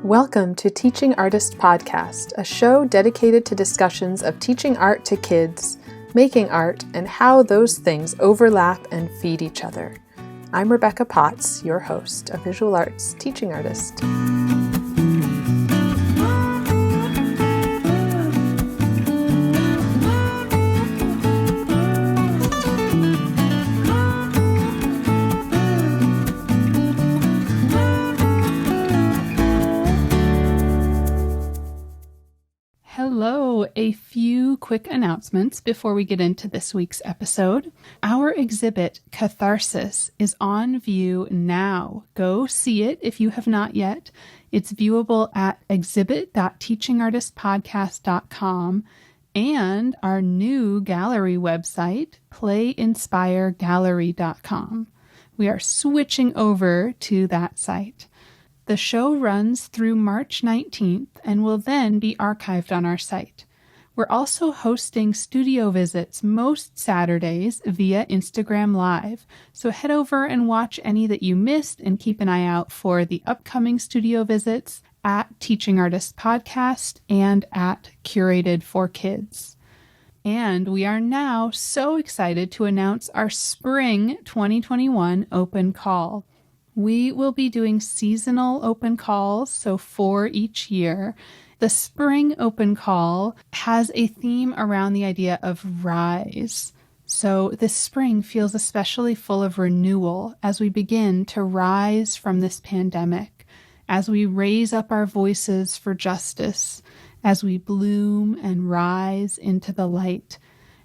Welcome to Teaching Artist Podcast, a show dedicated to discussions of teaching art to kids, making art, and how those things overlap and feed each other. I'm Rebecca Potts, your host, a visual arts teaching artist. Hello, a few quick announcements before we get into this week's episode. Our exhibit, Catharsis, is on view now. Go see it if you have not yet. It's viewable at exhibit.teachingartistpodcast.com and our new gallery website, playinspiregallery.com. We are switching over to that site. The show runs through March 19th and will then be archived on our site. We're also hosting studio visits most Saturdays via Instagram Live, so head over and watch any that you missed and keep an eye out for the upcoming studio visits at Teaching Artists Podcast and at Curated for Kids. And we are now so excited to announce our Spring 2021 open call. We will be doing seasonal open calls, so 4 each year. The spring open call has a theme around the idea of rise. So this spring feels especially full of renewal as we begin to rise from this pandemic, as we raise up our voices for justice, as we bloom and rise into the light.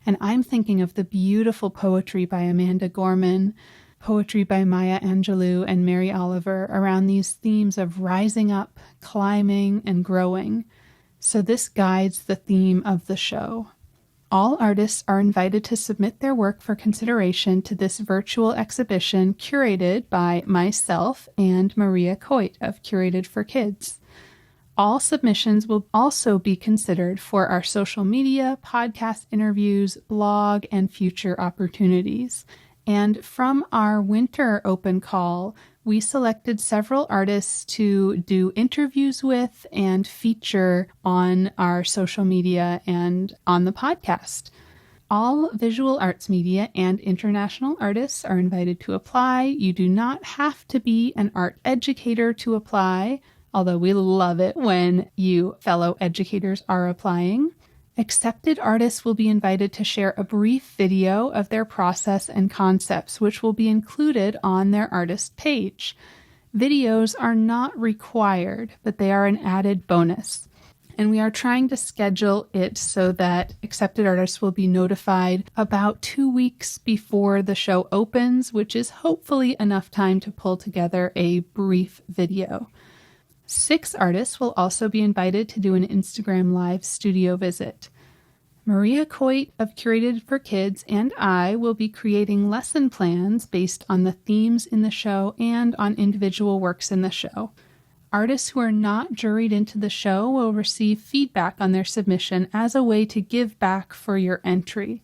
And I'm thinking of the beautiful poetry by Amanda Gorman, poetry by Maya Angelou and Mary Oliver around these themes of rising up, climbing, and growing. So this guides the theme of the show. All artists are invited to submit their work for consideration to this virtual exhibition curated by myself and Maria Coit of Curated for Kids. All submissions will also be considered for our social media, podcast interviews, blog, and future opportunities. And from our winter open call, we selected several artists to do interviews with and feature on our social media and on the podcast. All visual arts media and international artists are invited to apply. You do not have to be an art educator to apply, although we love it when you fellow educators are applying. Accepted artists will be invited to share a brief video of their process and concepts, which will be included on their artist page. Videos are not required, but they are an added bonus. And we are trying to schedule it so that accepted artists will be notified about 2 weeks before the show opens, which is hopefully enough time to pull together a brief video. 6 artists will also be invited to do an Instagram Live studio visit. Maria Coit of Curated for Kids and I will be creating lesson plans based on the themes in the show and on individual works in the show. Artists who are not juried into the show will receive feedback on their submission as a way to give back for your entry.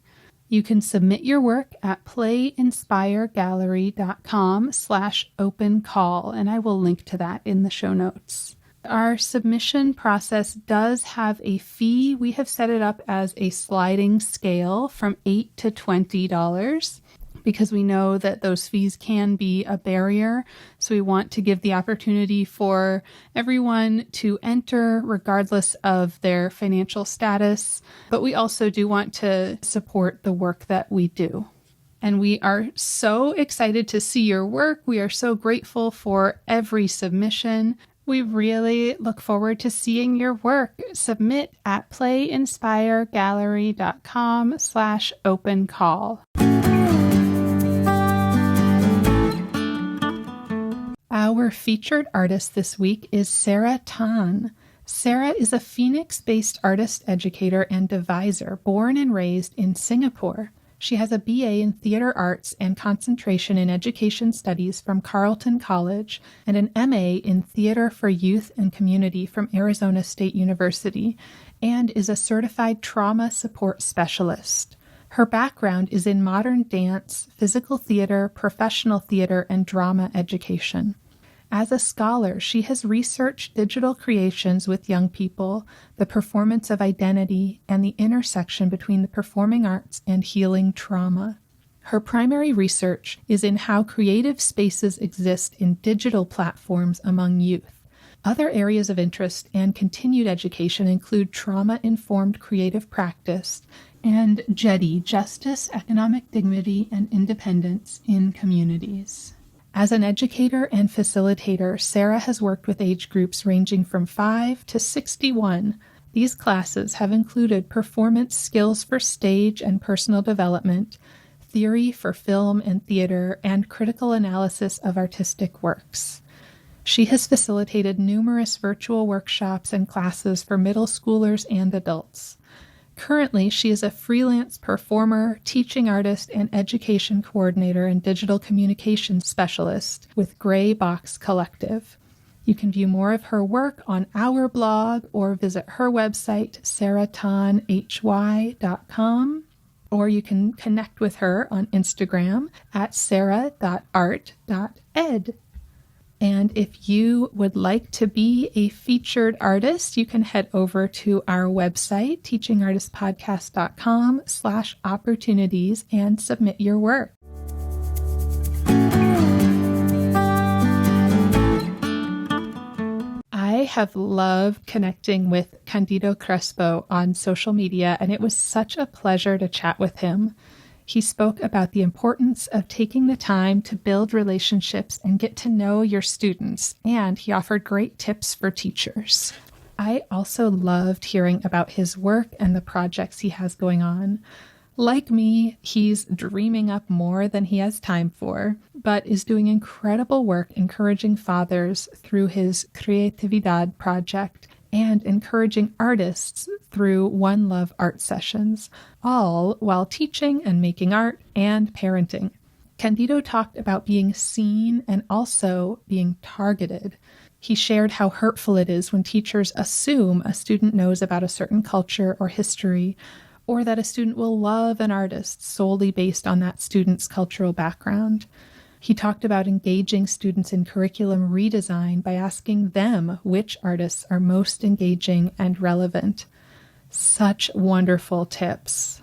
You can submit your work at playinspiregallery.com/open call, and I will link to that in the show notes. Our submission process does have a fee. We have set it up as a sliding scale from $8 to $20 because we know that those fees can be a barrier. So we want to give the opportunity for everyone to enter regardless of their financial status. But we also do want to support the work that we do. And we are so excited to see your work. We are so grateful for every submission. We really look forward to seeing your work. Submit at playinspiregallery.com/open call. Our featured artist this week is Sarah Tan. Sarah is a Phoenix-based artist, educator, and deviser born and raised in Singapore. She has a BA in Theater Arts and concentration in Education Studies from Carleton College and an MA in Theater for Youth and Community from Arizona State University, and is a certified trauma support specialist. Her background is in modern dance, physical theater, professional theater, and drama education. As a scholar, she has researched digital creations with young people, the performance of identity, and the intersection between the performing arts and healing trauma. Her primary research is in how creative spaces exist in digital platforms among youth. Other areas of interest and continued education include trauma-informed creative practice and JEDI, Justice, Economic Dignity, and Independence in Communities. As an educator and facilitator, Sarah has worked with age groups ranging from 5 to 61. These classes have included performance skills for stage and personal development, theory for film and theater, and critical analysis of artistic works. She has facilitated numerous virtual workshops and classes for middle schoolers and adults. Currently, she is a freelance performer, teaching artist, and education coordinator and digital communications specialist with Gray Box Collective. You can view more of her work on our blog or visit her website, sarahtonhy.com. Or you can connect with her on Instagram at sarah.art.ed. And if you would like to be a featured artist, you can head over to our website, teachingartistpodcast.com/opportunities, and submit your work. I have loved connecting with Candido Crespo on social media, and it was such a pleasure to chat with him. He spoke about the importance of taking the time to build relationships and get to know your students, and he offered great tips for teachers. I also loved hearing about his work and the projects he has going on. Like me, he's dreaming up more than he has time for, but is doing incredible work encouraging fathers through his Creatividad project and encouraging artists through One Love art sessions, all while teaching and making art and parenting. Candido talked about being seen and also being targeted. He shared how hurtful it is when teachers assume a student knows about a certain culture or history, or that a student will love an artist solely based on that student's cultural background. He talked about engaging students in curriculum redesign by asking them which artists are most engaging and relevant. Such wonderful tips.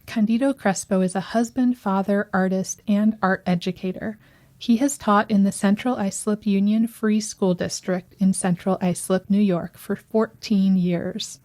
Candido Crespo is a husband, father, artist, and art educator. He has taught in the Central Islip Union Free School District in Central Islip, New York for 14 years.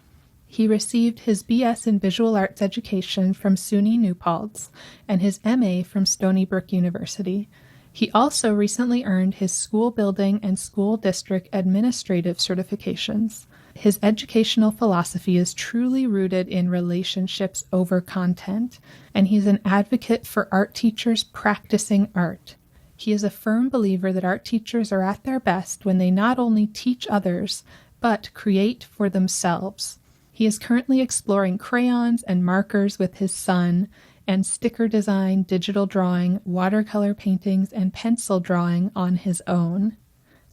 He received his BS in Visual Arts Education from SUNY New Paltz and his MA from Stony Brook University. He also recently earned his school building and school district administrative certifications. His educational philosophy is truly rooted in relationships over content, and he's an advocate for art teachers practicing art. He is a firm believer that art teachers are at their best when they not only teach others, but create for themselves. He is currently exploring crayons and markers with his son, and sticker design, digital drawing, watercolor paintings, and pencil drawing on his own.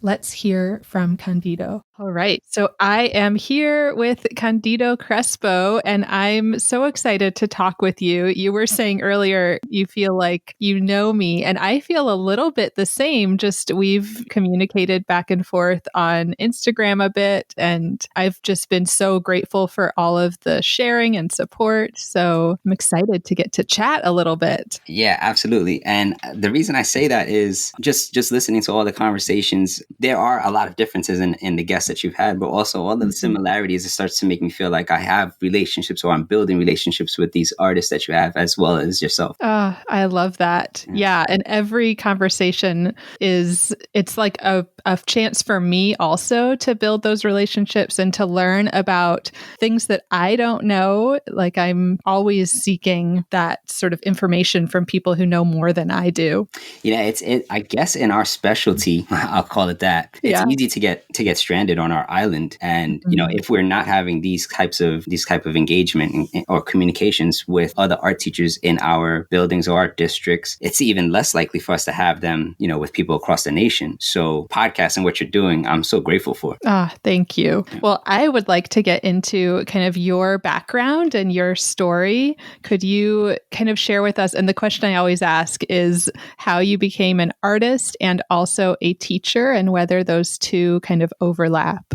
Let's hear from Candido. All right. So I am here with Candido Crespo, and I'm so excited to talk with you. You were saying earlier you feel like you know me, and I feel a little bit the same. Just we've communicated back and forth on Instagram a bit, and I've just been so grateful for all of the sharing and support. So I'm excited to get to chat a little bit. Yeah, absolutely. And the reason I say that is just listening to all the conversations, there are a lot of differences in the guests that you've had, but also all of the similarities. It starts to make me feel like I have relationships, or I'm building relationships with these artists that you have, as well as yourself. I love that. Yeah. And every conversation it's like a chance for me also to build those relationships and to learn about things that I don't know. Like I'm always seeking that sort of information from people who know more than I do. Yeah, I guess in our specialty, I'll call it that. It's easy to get stranded on our island, and you know, if we're not having these type of engagement or communications with other art teachers in our buildings or our districts, it's even less likely for us to have them, you know, with people across the nation. So podcasting, what you're doing, I'm so grateful for. Thank you. Yeah. Well, I would like to get into kind of your background and your story. Could you kind of share with us? And the question I always ask is how you became an artist and also a teacher, and on whether those two kind of overlap?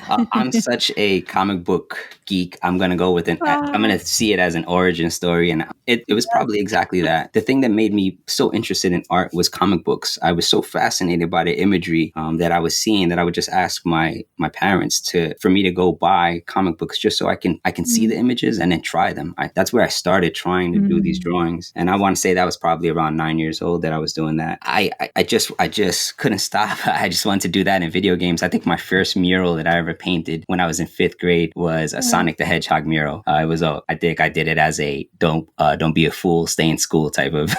I'm such a comic book geek. I'm going to go with I'm going to see it as an origin story. And it was probably exactly that. The thing that made me so interested in art was comic books. I was so fascinated by the imagery that I was seeing that I would just ask my parents for me to go buy comic books just so I can see the images and then try them. That's where I started trying to do these drawings. And I want to say that was probably around 9 years old that I was doing that. I just couldn't stop. I just wanted to do that in video games. I think my first mural that I ever painted when I was in 5th grade was a Sonic the Hedgehog mural. I did it as a don't be a fool, stay in school type of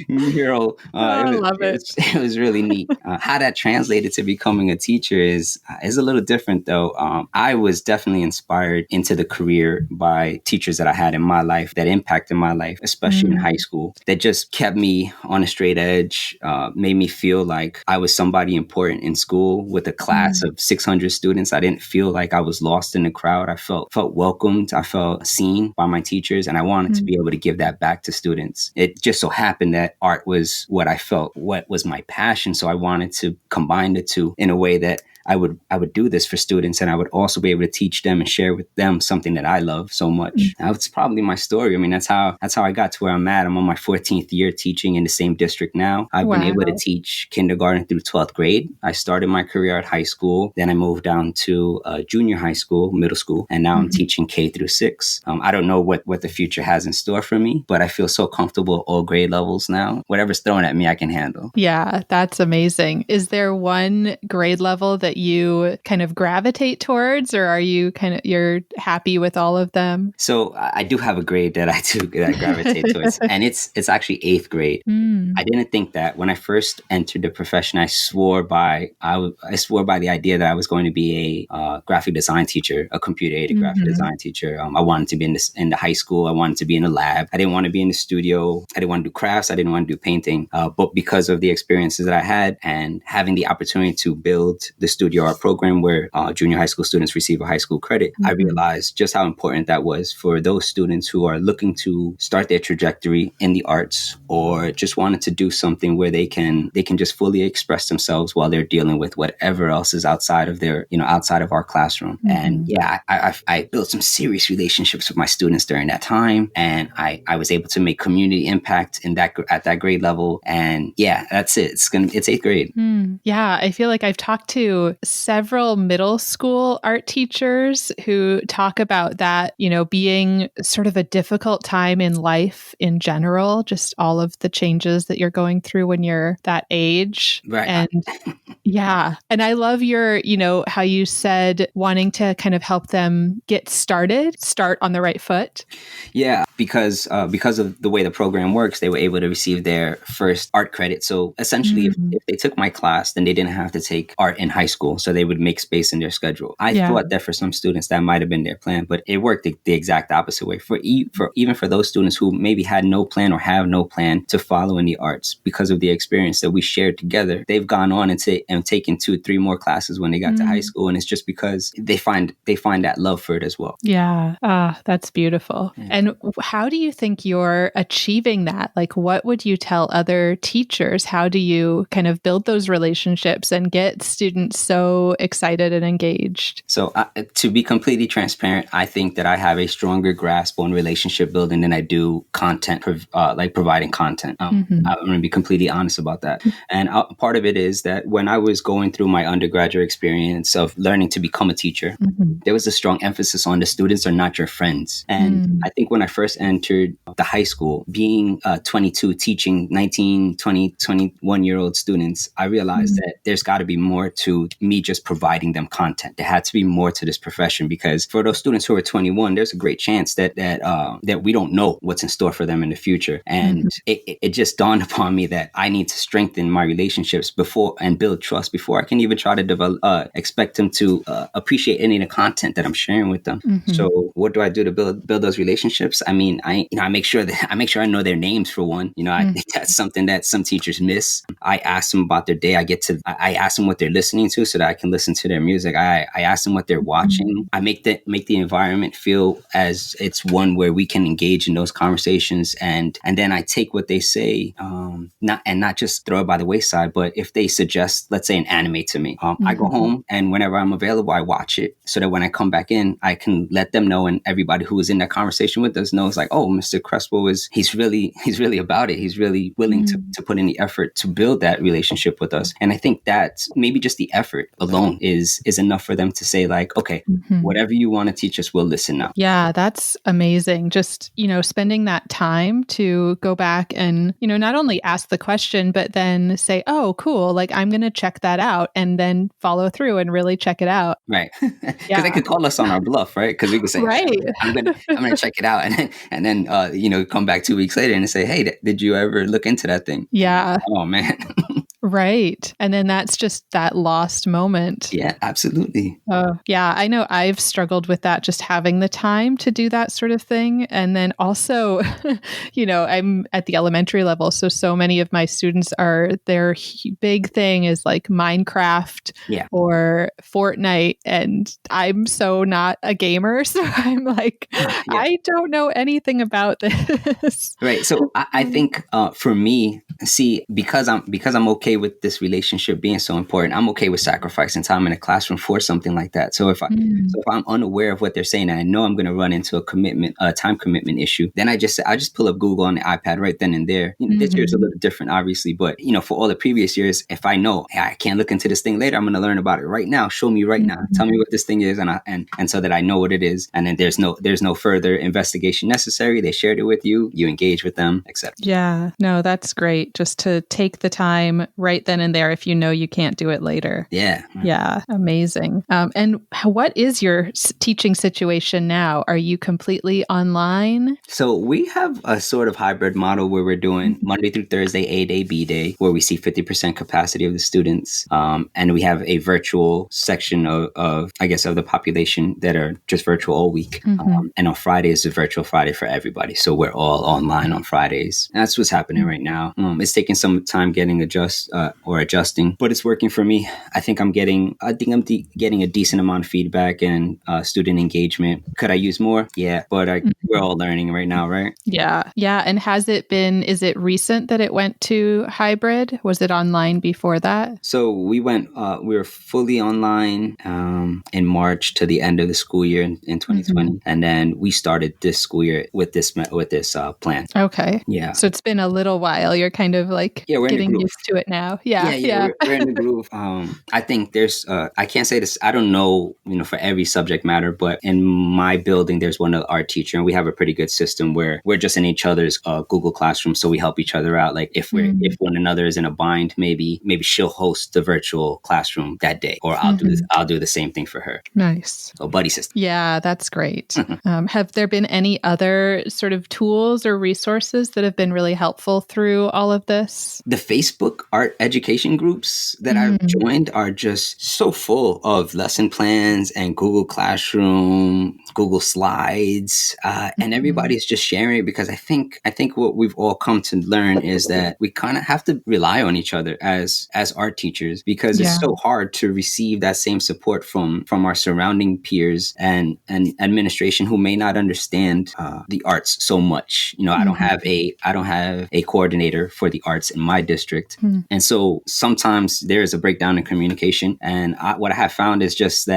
mural. I love it. It was really neat. How that translated to becoming a teacher is a little different though. I was definitely inspired into the career by teachers that I had in my life that impacted my life, especially in high school, that just kept me on a straight edge, made me feel like I was somebody important in school with a class of 600 students. I didn't feel like I was lost in the crowd. I felt welcomed. I felt seen by my teachers, and I wanted to be able to give that back to students. It just so happened that art was what I felt, what was my passion. So I wanted to combine the two in a way that I would do this for students, and I would also be able to teach them and share with them something that I love so much. That's probably my story. I mean, that's how I got to where I'm at. I'm on my 14th year teaching in the same district now. I've been able to teach kindergarten through 12th grade. I started my career at high school. Then I moved down to junior high school, middle school, and now I'm teaching K through 6. I don't know what the future has in store for me, but I feel so comfortable at all grade levels now. Whatever's thrown at me, I can handle. Yeah, that's amazing. Is there one grade level that you kind of gravitate towards, or are you you're happy with all of them? So I do have a grade that I gravitate towards, and it's actually 8th grade. I didn't think that when I first entered the profession. I swore by the idea that I was going to be a graphic design teacher, a computer-aided graphic design teacher. I wanted to be in the high school. I wanted to be in the lab. I didn't want to be in the studio. I didn't want to do crafts. I didn't want to do painting. But because of the experiences that I had and having the opportunity to build the studio art program where junior high school students receive a high school credit, I realized just how important that was for those students who are looking to start their trajectory in the arts, or just wanted to do something where they can just fully express themselves while they're dealing with whatever else is outside of our classroom. And yeah, I built some serious relationships with my students during that time, and I was able to make community impact at that grade level. And yeah, that's it. It's 8th grade. Yeah, I feel like I've talked to several middle school art teachers who talk about that, being sort of a difficult time in life in general, just all of the changes that you're going through when you're that age. Right. And yeah. And I love your, how you said wanting to kind of help them start on the right foot. Yeah, because of the way the program works, they were able to receive their first art credit. So essentially, if they took my class, then they didn't have to take art in high school. So they would make space in their schedule. I thought that for some students, that might have been their plan, but it worked the exact opposite way. Even for those students who maybe had no plan or have no plan to follow in the arts, because of the experience that we shared together, they've gone on and taken 2-3 more classes when they got to high school. And it's just because they find that love for it as well. Yeah. That's beautiful. Yeah. And how do you think you're achieving that? Like, what would you tell other teachers? How do you kind of build those relationships and get students so excited and engaged? So to be completely transparent, I think that I have a stronger grasp on relationship building than I do content, like providing content. I'm going to be completely honest about that. And part of it is that when I was going through my undergraduate experience of learning to become a teacher, there was a strong emphasis on the students are not your friends. And I think when I first entered the high school, being 22, teaching 19, 20, 21-year-old students, I realized that there's got to be more to me just providing them content. There had to be more to this profession, because for those students who are 21, there's a great chance that we don't know what's in store for them in the future. And it just dawned upon me that I need to strengthen my relationships before and build trust before I can even try to expect them to appreciate any of the content that I'm sharing with them. So what do I do to build those relationships? I mean, I make sure I know their names, for one. I think that's something that some teachers miss. I ask them about their day. I ask them what they're listening to so that I can listen to their music. I ask them what they're watching. I make the environment feel as it's one where we can engage in those conversations, and then I take what they say not just throw it by the wayside, but if they suggest, let's say, an anime to me, I go home and whenever I'm available, I watch it so that when I come back in, I can let them know, and everybody who was in that conversation with us knows, like, oh, Mr. Crespo he's really about it. He's really willing to put in the effort to build that relationship with us. And I think that maybe just the effort alone is enough for them to say, like, okay, whatever you want to teach us, we'll listen now. Yeah, that's amazing. Just, spending that time to go back and, not only ask the question, but then say, oh, cool, like I'm going to check that out, and then follow through and really check it out. Right. Because they could call us on our bluff, right? Because we could say, right, I'm gonna check it out, and then come back 2 weeks later and say, hey, did you ever look into that thing? Yeah. Oh man. Right. And then that's just that lost moment. Yeah, absolutely. Yeah, I know I've struggled with that, just having the time to do that sort of thing. And then also, I'm at the elementary level. So many of my students their big thing is like Minecraft or Fortnite. And I'm so not a gamer. So I'm like, I don't know anything about this. Right. So I think for me, because I'm okay with this relationship being so important, I'm okay with sacrificing time in a classroom for something like that. So if I'm unaware of what they're saying and I know I'm going to run into a time commitment issue, then I just pull up Google on the iPad right then and there. This year is a little different, obviously, but for all the previous years, if I know, hey, I can't look into this thing later, I'm going to learn about it right now. Show me right now. Tell me what this thing is, and so that I know what it is. And then there's no further investigation necessary. They shared it with you. You engage with them, etc. Yeah, no, that's great. Just to take the time right then and there if you know you can't do it later. Yeah. Yeah. Amazing. And what is your teaching situation now? Are you completely online? So we have a sort of hybrid model where we're doing Monday through Thursday, A day, B day, where we see 50% capacity of the students. And we have a virtual section of the population that are just virtual all week. And on Friday is a virtual Friday for everybody. So we're all online on Fridays. And that's what's happening right now. It's taking some time getting adjusting, but it's working for me. I think I'm getting a decent amount of feedback and student engagement. Could I use more? Yeah, but we're all learning right now, right? Yeah. Yeah. And is it recent that it went to hybrid? Was it online before that? So we were fully online in March to the end of the school year in 2020. And then we started this school year with this plan. Okay. Yeah. So it's been a little while. You're kind of like getting used to it now. Yeah. We're in the groove. I think there's, I can't say this, I don't know, for every subject matter, but in my building, there's one art teacher, and we have a pretty good system where we're just in each other's Google Classroom. So we help each other out. Like if one another is in a bind, maybe she'll host the virtual classroom that day, or I'll do the same thing for her. Nice. So buddy system. Yeah, that's great. Have there been any other sort of tools or resources that have been really helpful through all of this? The Facebook art education groups that I've joined are just so full of lesson plans and Google Classroom, Google Slides, and everybody's just sharing it, because I think what we've all come to learn is that we kind of have to rely on each other as art teachers, because it's so hard to receive that same support from our surrounding peers and administration who may not understand the arts so much. I don't have a coordinator for the arts in my district, and so sometimes there is a breakdown in communication. And what I have found is just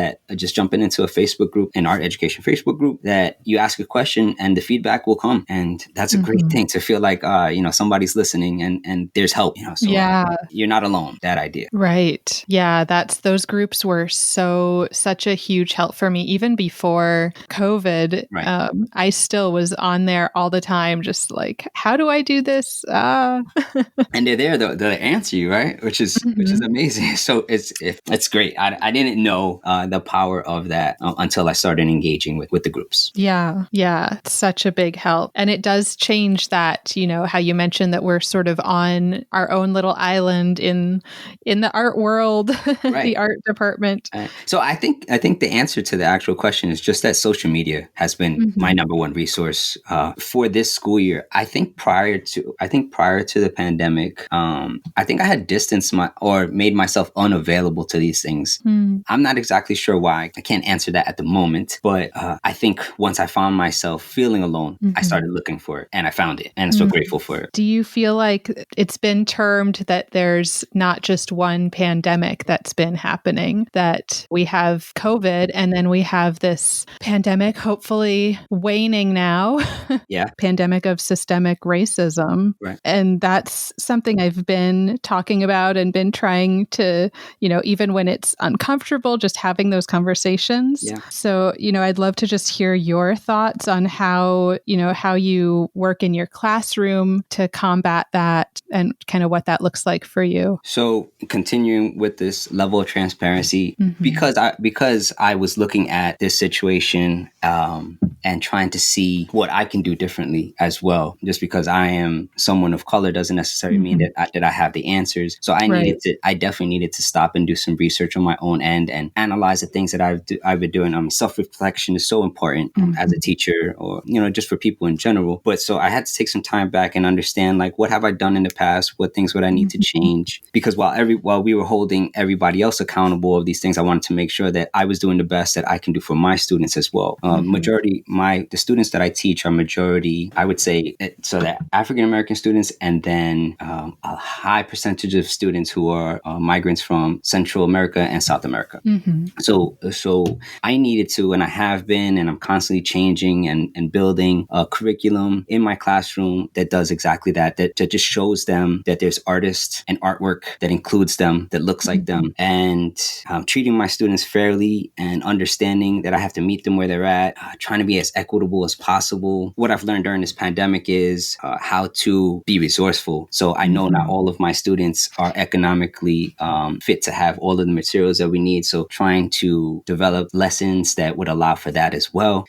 jumping into a Facebook group, an art education Facebook group, that you ask a question and the feedback will come, and that's a great thing to feel like somebody's listening and there's help. So you're not alone. That idea. Right. Yeah. Those groups were such a huge help for me even before COVID. Right. I still was on there all the time, just like, how do I do this? And they're there to answer you, right? Which is amazing. So it's great. I didn't know the power of that until I started engaging with the groups. Yeah. Yeah. It's such a big help. And it does change that, how you mentioned that we're sort of on our own little island in the art world, right. The art department. So I think the answer to the actual question is just that social media has been my number one resource for this school year. I think prior to the pandemic, I think I had distanced or made myself unavailable to these things. I'm not exactly sure why. I can't answer that at the moment, but I think once I found myself feeling alone, I started looking for it and I found it, and I'm so grateful for it. Do you feel like it's been termed that there's not just one pandemic that's been happening, that we have COVID and then we have this pandemic, hopefully waning now, pandemic of systemic racism. Right. And that's something I've been talking about and been trying to, even when it's uncomfortable, just having those conversations. Yeah. So, I'd love to just hear your thoughts on how you work in your classroom to combat that and kind of what that looks like for you. So continuing with this level of transparency, because I was looking at this situation and trying to see what I can do differently as well. Just because I am someone of color doesn't necessarily mean that I have the answers. So I definitely needed to stop and do some research on my own end and analyze the things that I've been doing. Self-reflection is so important as a teacher, or just for people in general. But so I had to take some time back and understand, like, what have I done in the past? What things would I need to change? Because while we were holding everybody else accountable of these things, I wanted to make sure that I was doing the best that I can do for my students as well. The students that I teach are majority, I would say, so that African American students, and then a high percentage of students who are migrants from Central America and South America. So I needed to, and I have been, and I'm constantly changing and building a curriculum in my classroom that does exactly that just shows them that there's artists and artwork that includes them, that looks like them, and treating my students fairly and understanding that I have to meet them where they're at, trying to be as equitable as possible. What I've learned during this pandemic is how to be resourceful. So I know not all of my students are economically fit to have all of the materials that we need. So trying to develop lessons that would allow for that as well.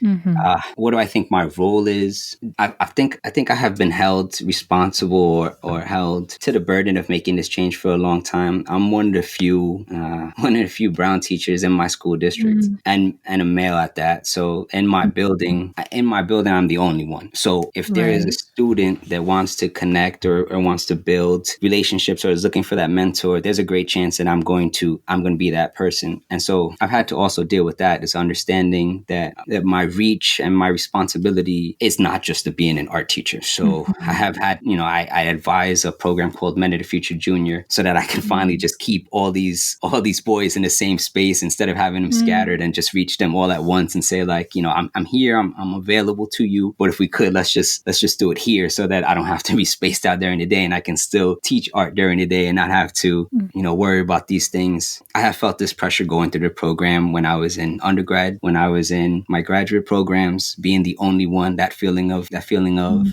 What do I think my role is? I think I have been held responsible or held to the burden of making this change for a long time. I'm one of the few brown teachers in my school district, and a male at that. So in my building, I'm the only one. So if there is a student that wants to connect or wants to build relationships or is looking for that mentor, there's a great chance that I'm going to be that person. And so I've had to also deal with that, is understanding that my reach and my responsibility is not just to being an art teacher. So I have had, I advise a program called Men of the Future Junior, so that I can finally just keep all these boys in the same space instead of having them scattered, and just reach them all at once and say, like, I'm here, I'm available to you, but if we could, let's just do it here, so that I don't have to be spaced out during the day and I can still teach art during the day and not have to, worry about these things. I have felt this pressure going through the program when I was in undergrad, when I was in my graduate programs, being the only one, that feeling of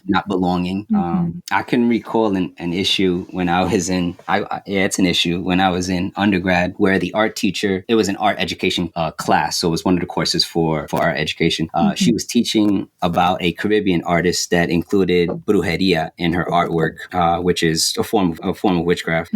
not belonging. I can recall an issue when I was in, it's an issue when I was in undergrad, where the art teacher, it was an art education class. So it was one of the courses for art education. She was teaching about a Caribbean artist that included brujeria in her artwork, which is a form of witchcraft.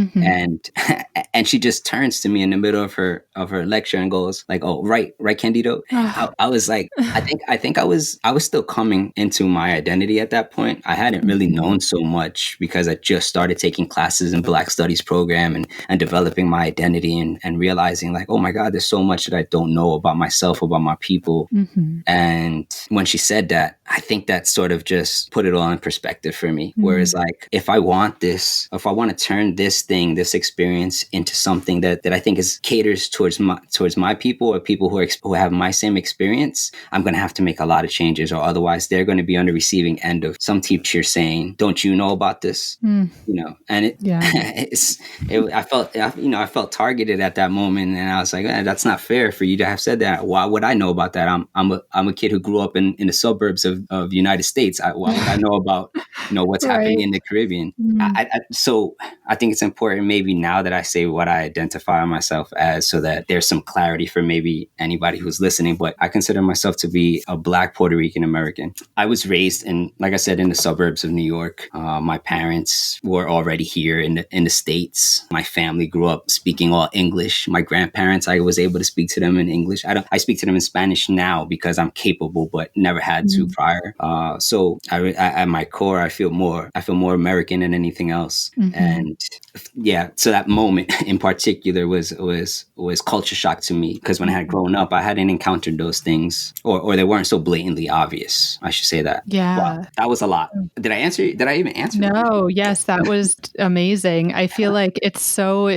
And she just turns to me in the middle of her lecture and goes, like, "Oh, right, Candido." I was like, I think I was still coming into my identity at that point. I hadn't really known so much because I just started taking classes in Black Studies program and developing my identity and realizing, like, oh my God, there's so much that I don't know about myself, about my people. And when she said that, I think that sort of just put it all in perspective for me. Whereas, like, if I want to turn this experience into something that I think caters towards my people, or people who have my same experience, I'm going to have to make a lot of changes, or otherwise they're going to be on the receiving end of some teacher saying, "Don't you know about this?" And I felt targeted at that moment, and I was like, that's not fair for you to have said that. Why would I know about that? I'm a kid who grew up in the suburbs of the United States. Why would I know about what's happening in the Caribbean? So I think it's important, maybe now that I say what I identify myself as, so that there's some clarity for maybe anybody who's listening. But I consider myself to be a Black Puerto Rican American. I was raised in, like I said, in the suburbs of New York. My parents were already here in the States. My family grew up speaking all English. My grandparents, I was able to speak to them in English. I speak to them in Spanish now because I'm capable comfortable, but never had to prior. So at my core, I feel more American than anything else. And yeah, so that moment in particular was culture shock to me, because when I had grown up, I hadn't encountered those things, or they weren't so blatantly obvious. I should say that. Yeah. Wow, that was a lot. Did I even answer? No, yes, that was amazing. I feel like it's so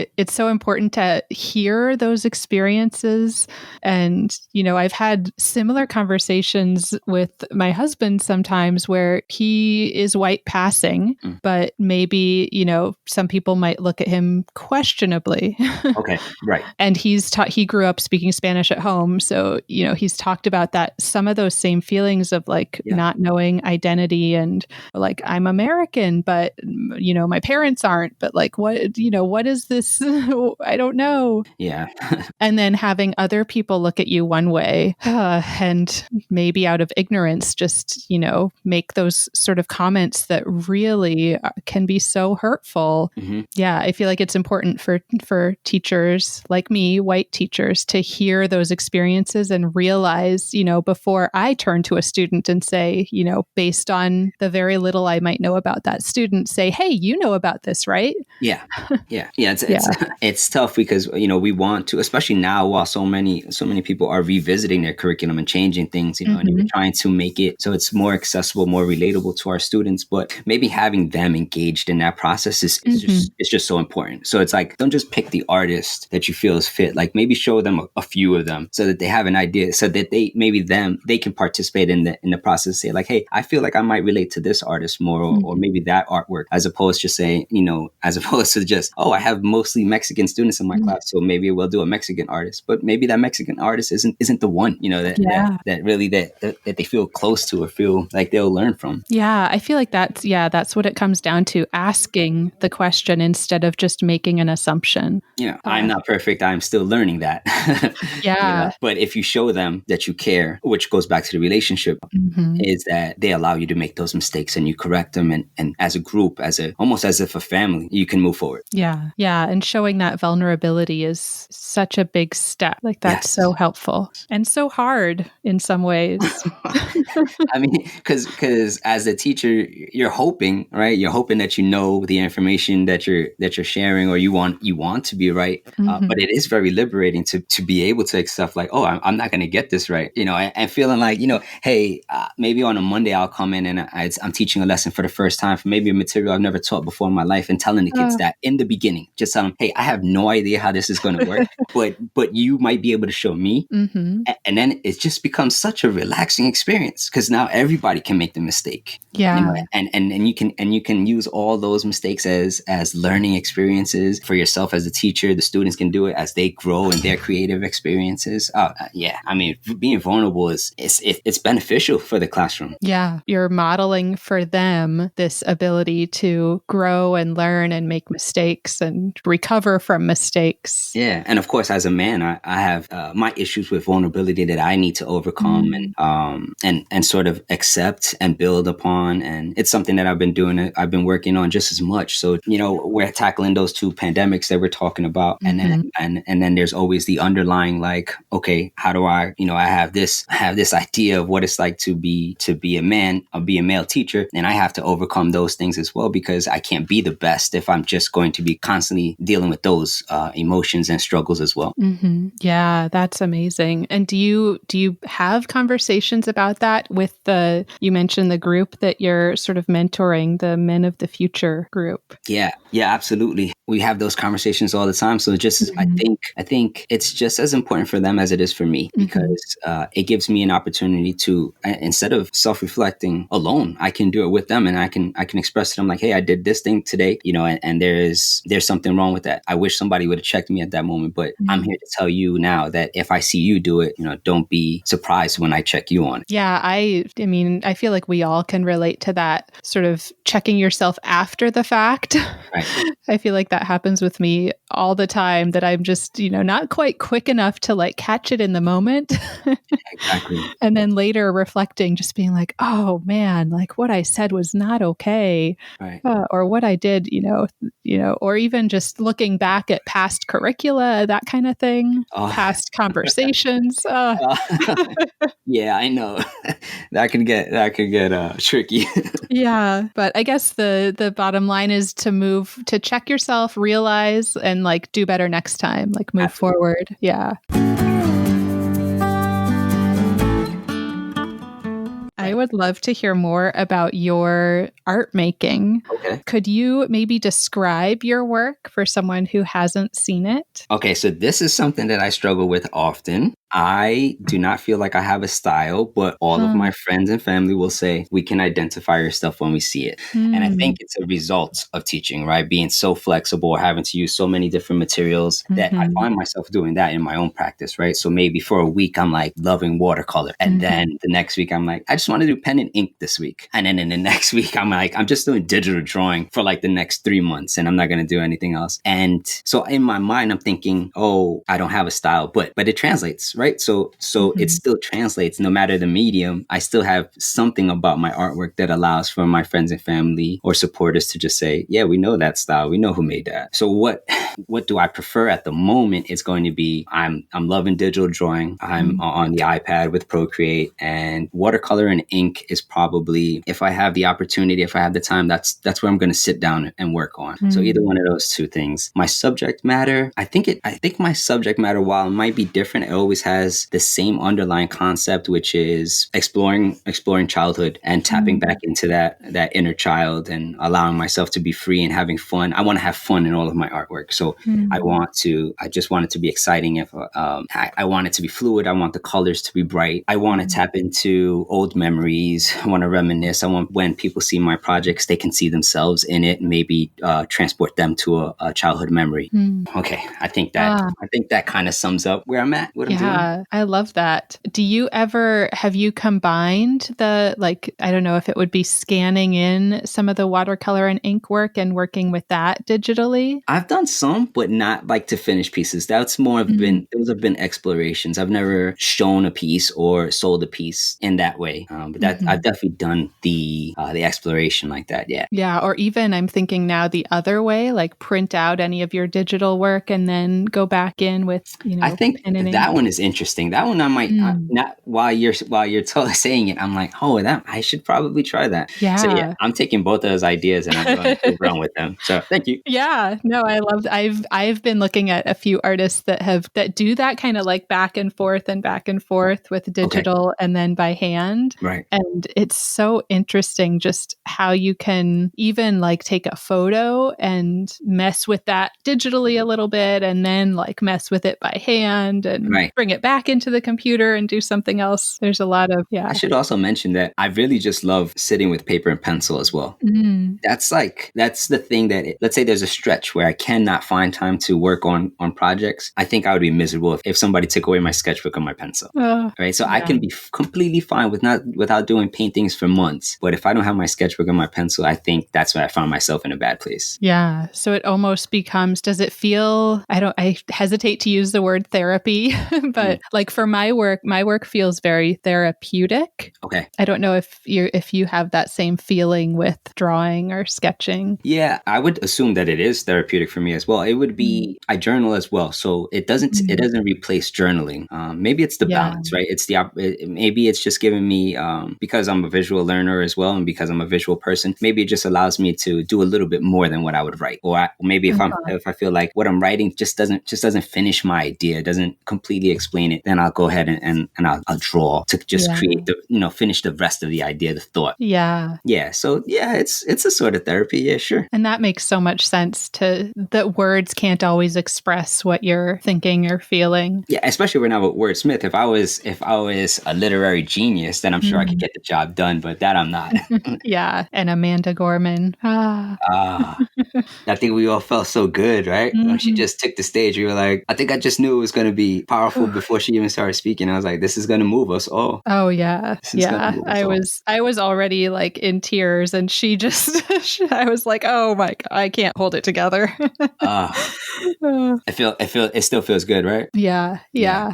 important to hear those experiences. And, I've had similar conversations with my husband sometimes where he is white passing, but maybe, some people might look at him questionably. Okay, right. And he grew up speaking Spanish at home. So, he's talked about that, some of those same feelings of not knowing identity and like, I'm American, but, my parents aren't, but what is this? I don't know. Yeah. And then having other people look at you one way and maybe out of ignorance, just, make those sort of comments that really can be so hurtful. Yeah. I feel like it's important for teachers like me, white teachers, to hear those experiences and realize, before I turn to a student and say, based on the very little I might know about that student, say, hey, you know about this, right? Yeah. It's tough because, we want to, especially now while so many people are revisiting their curriculum and changing things, and we're trying to make it so it's more accessible, more relatable to our students, but maybe having them engaged in that process is just so important. So it's like, don't just pick the artist that you feel is fit, like maybe show them a few of them so that they have an idea, so that they can participate in the process, say like, hey, I feel like I might relate to this artist more, or maybe that artwork, as opposed to saying, as opposed to just, oh, I have mostly Mexican students in my class, so maybe we'll do a Mexican artist, but maybe that Mexican artist isn't the one, that really that they feel close to or feel like they'll learn from. Yeah, I feel like that's what it comes down to, asking the question instead of just making an assumption. I'm not perfect. I'm still learning that. Yeah. But if you show them that you care, which goes back to the relationship, is that they allow you to make those mistakes and you correct them. And as a group, almost as if a family, you can move forward. Yeah. Yeah. And showing that vulnerability is such a big step. Like that's so helpful and so hard in some ways. I mean, because as a teacher, you're hoping, right? You're hoping that the information that you're sharing, or you want to be right. But it is very liberating to be able to accept, like, oh, I'm not going to get this right, and feeling like, hey, maybe on a Monday I'll come in and I'm teaching a lesson for the first time for maybe a material I've never taught before in my life, and telling the kids that in the beginning, just tell them, hey, I have no idea how this is going to work, but you might be able to show me. And then it just becomes such a relaxing experience, because now everybody can make the mistake. And you can use all those mistakes as learning experiences for yourself as a teacher. The students can do it as they grow in their creative experiences. I mean, being vulnerable it's beneficial for the classroom. Yeah, you're modeling for them this ability to grow and learn and make mistakes and recover from mistakes. Yeah, and of course, as a man, I have my issues with vulnerability that I need to overcome and sort of accept and build upon. And it's something that I've been working on just as much. So, we're tackling those two pandemics that we're talking about. And then there's always the underlying, like, okay, how do I have this idea of what it's like to be a man, or be a male teacher. And I have to overcome those things as well, because I can't be the best if I'm just going to be constantly dealing with those emotions and struggles as well. Yeah, that's amazing. And do you have conversations about that with you mentioned the group that you're sort of mentoring, the Men of the Future group? Yeah, absolutely. We have those conversations all the time. So I think it's just as important for them as it is for me, because it gives me an opportunity to, instead of self-reflecting alone, I can do it with them, and I can express to them, like, hey, I did this thing today, and there's something wrong with that. I wish somebody would have checked me at that moment, but I'm here to tell you now that if I see you do it, don't be surprised when I check you on it. Yeah, I mean, I feel like we all can relate to that, sort of checking yourself after the fact. Right. I feel like that happens with me all the time, that I'm just, not quite quick enough to like catch it in the moment. Exactly. And then later reflecting, just being like, oh man, like what I said was not okay. Right. Or what I did, or even just looking back at past curricula, that kind of thing, past conversations. Yeah, I know. That could get tricky. Yeah, but I guess the bottom line is to check yourself, realize, and like do better next time, like move Absolutely. forward. Yeah. I would love to hear more about your art making. Okay. Could you maybe describe your work for someone who hasn't seen it? Okay, so this is something that I struggle with often. I do not feel like I have a style, but all of my friends and family will say we can identify your stuff when we see it. And I think it's a result of teaching, right? Being so flexible, having to use so many different materials that I find myself doing that in my own practice, right? So maybe for a week, I'm like loving watercolor. And then the next week, I'm like, I just want to do pen and ink this week. And then in the next week, I'm like, I'm just doing digital drawing for like the next 3 months and I'm not going to do anything else. And so in my mind, I'm thinking, oh, I don't have a style, but it translates, right? So it still translates no matter the medium. I still have something about my artwork that allows for my friends and family or supporters to just say, yeah, we know that style. We know who made that. So what do I prefer at the moment? It's going to be, I'm loving digital drawing. I'm on the iPad with Procreate, and watercolor and ink is probably, if I have the opportunity, if I have the time, that's where I'm going to sit down and work on. So either one of those two things. My subject matter, I think my subject matter, while it might be different, it always has the same underlying concept, which is exploring childhood and tapping back into that inner child and allowing myself to be free and having fun. I want to have fun in all of my artwork. So I just want it to be exciting. If I want it to be fluid, I want the colors to be bright. I want to tap into old memories. I want to reminisce. I want when people see my projects, they can see themselves in it and maybe transport them to a childhood memory. Okay. I think that kind of sums up where I'm at, what I'm doing. I love that. Have you combined I don't know if it would be scanning in some of the watercolor and ink work and working with that digitally? I've done some, but not like to finish pieces. That's more of those have been explorations. I've never shown a piece or sold a piece in that way. But I've definitely done the exploration like that. Yeah. Yeah. Or even I'm thinking now the other way, like print out any of your digital work and then go back in with, I think that one is interesting. That one I might not while you're saying it, I'm like, oh, that I should probably try that. Yeah. So yeah, I'm taking both of those ideas and I'm going to run with them. So thank you. Yeah. No, I love. I've been looking at a few artists that do that kind of like back and forth with digital and then by hand. Right. And it's so interesting just how you can even like take a photo and mess with that digitally a little bit and then like mess with it by hand and bring it back into the computer and do something else. There's a lot of, I should also mention that I really just love sitting with paper and pencil as well. That's the thing that, let's say there's a stretch where I cannot find time to work on projects. I think I would be miserable if somebody took away my sketchbook and my pencil. Right. So I can be completely fine without doing paintings for months. But if I don't have my sketchbook and my pencil, I think that's where I found myself in a bad place. Yeah. So it almost becomes, does it feel, I hesitate to use the word therapy, but like for my work feels very therapeutic. Okay. I don't know if you have that same feeling with drawing or sketching. Yeah, I would assume that it is therapeutic for me as well. It would be, I journal as well. So it doesn't replace journaling. Maybe it's the balance, right? Maybe it's just giving me, because I'm a visual learner as well. And because I'm a visual person, maybe it just allows me to do a little bit more than what I would write. Or maybe if I feel like what I'm writing just doesn't finish my idea, doesn't completely explain it, then I'll go ahead and I'll draw to just create finish the rest of the idea, the thought. Yeah. Yeah. So yeah, it's a sort of therapy. Yeah, sure. And that makes so much sense that words can't always express what you're thinking or feeling. Yeah. Especially when I'm a wordsmith. If I was a literary genius, then I'm sure I could get the job done, but that I'm not. Yeah. And Amanda Gorman. I think we all felt so good, right? When she just took the stage, we were like, I think I just knew it was going to be powerful before she even started speaking. I was like, this is going to move us all. Oh yeah. Yeah. I was already like in tears and she just, I was like, oh my God, I can't hold it together. It still feels good, right? Yeah.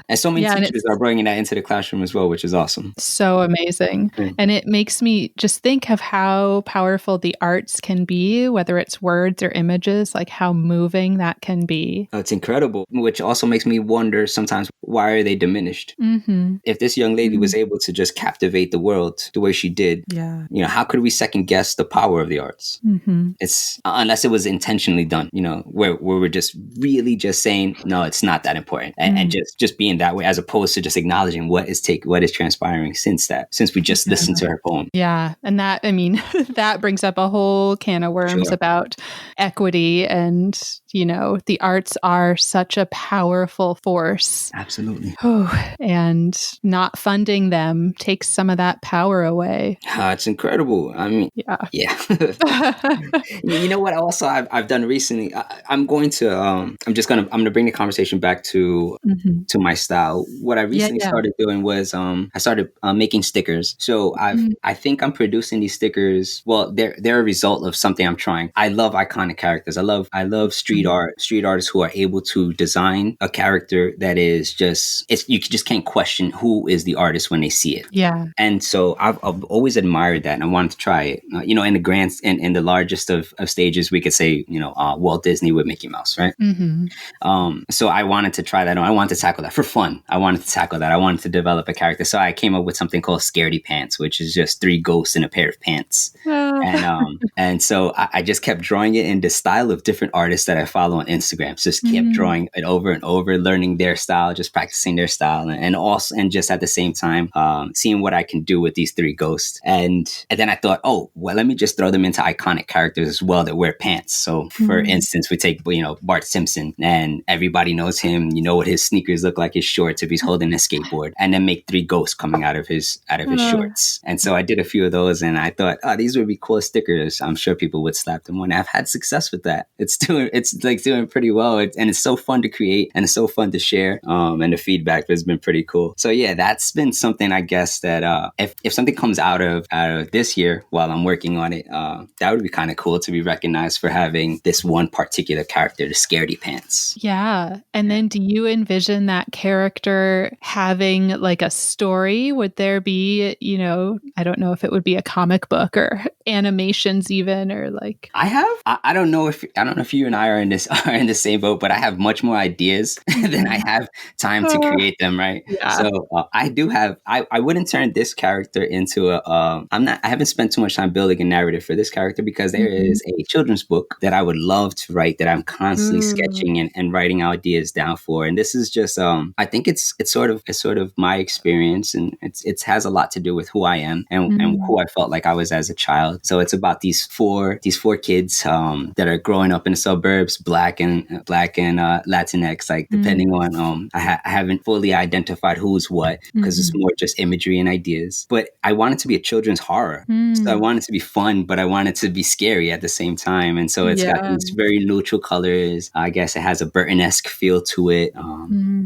And so many Yeah, teachers are bringing that into the classroom as well, which is awesome. So amazing. And it makes me just think of how powerful the arts can be, whether it's words or images, like how moving that can be. It's incredible, which also makes me wonder sometimes, why are they diminished? Mm-hmm. If this young lady was able to just captivate the world the way she did, how could we second guess the power of the arts? Mm-hmm. It's unless it was intentionally done, where we're just really just saying, no, it's not that important. And just being that way, as opposed to just acknowledging what is transpiring since we just listened to her poem. Yeah. And that, I mean, that brings up a whole can of worms about equity, and, the arts are such a powerful force. Absolutely. And not funding them takes some of that power away. It's incredible. I mean, yeah. You know what? Also, I've done recently. I'm going to bring the conversation back to my style. What I recently started doing was I started making stickers. So I think I'm producing these stickers. Well, they're a result of something I'm trying. I love iconic characters. I love street artists who are able to design a character that is you just can't question who is the artist when they see it. Yeah. And so I've always admired that, and I wanted to try it. In the largest of stages, we could say, Walt Disney with Mickey Mouse, right? Mm-hmm. So I wanted to try that on. I wanted to tackle that for fun. I wanted to develop a character. So I came up with something called Scaredy Pants, which is just 3 ghosts in a pair of pants. And so I just kept drawing it in the style of different artists that I follow on Instagram. So just kept drawing it over and over, learning their style, just practicing their style, and just at the same time seeing what I can do with these 3 ghosts. And then I thought, let me just throw them into iconic characters as well that wear pants. So for instance, we take Bart Simpson, and everybody knows him. You know what his sneakers look like, his shorts, if he's holding a skateboard, and then make 3 ghosts coming out of his shorts. And so I did a few of those, and I thought, these would be cool stickers. I'm sure people would slap them on. I've had success with that. It's doing pretty well, and it's so fun to create, and it's so fun to share. And the feedback has been pretty cool. So yeah, that's been something, I guess, that if something comes out of this year while I'm working on it, that would be kind of cool to be recognized for having this one particular character, the Scaredy Pants. Yeah. And then do you envision that character having like a story? Would there be, I don't know if it would be a comic book or animations even, or like I don't know if you and I are in the same boat, but I have much more ideas than I have time to create them, right? Yeah. So I wouldn't turn this character into I haven't spent too much time building a narrative for this character, because there is a children's book that I would love to write that I'm constantly sketching and writing ideas down for. And this is just I think it's sort of my experience, and it has a lot to do with who I am and who I felt like I was as a child. So it's about these four kids that are growing up in the suburbs, black and Latinx, like depending on I haven't fully identified who's what, because it's more just imagery and ideas. But I want it to be a children's horror. So I want it to be fun, but I want it to be scary at the same time. And so it's got these very neutral colors. I guess it has a Burton-esque feel to it,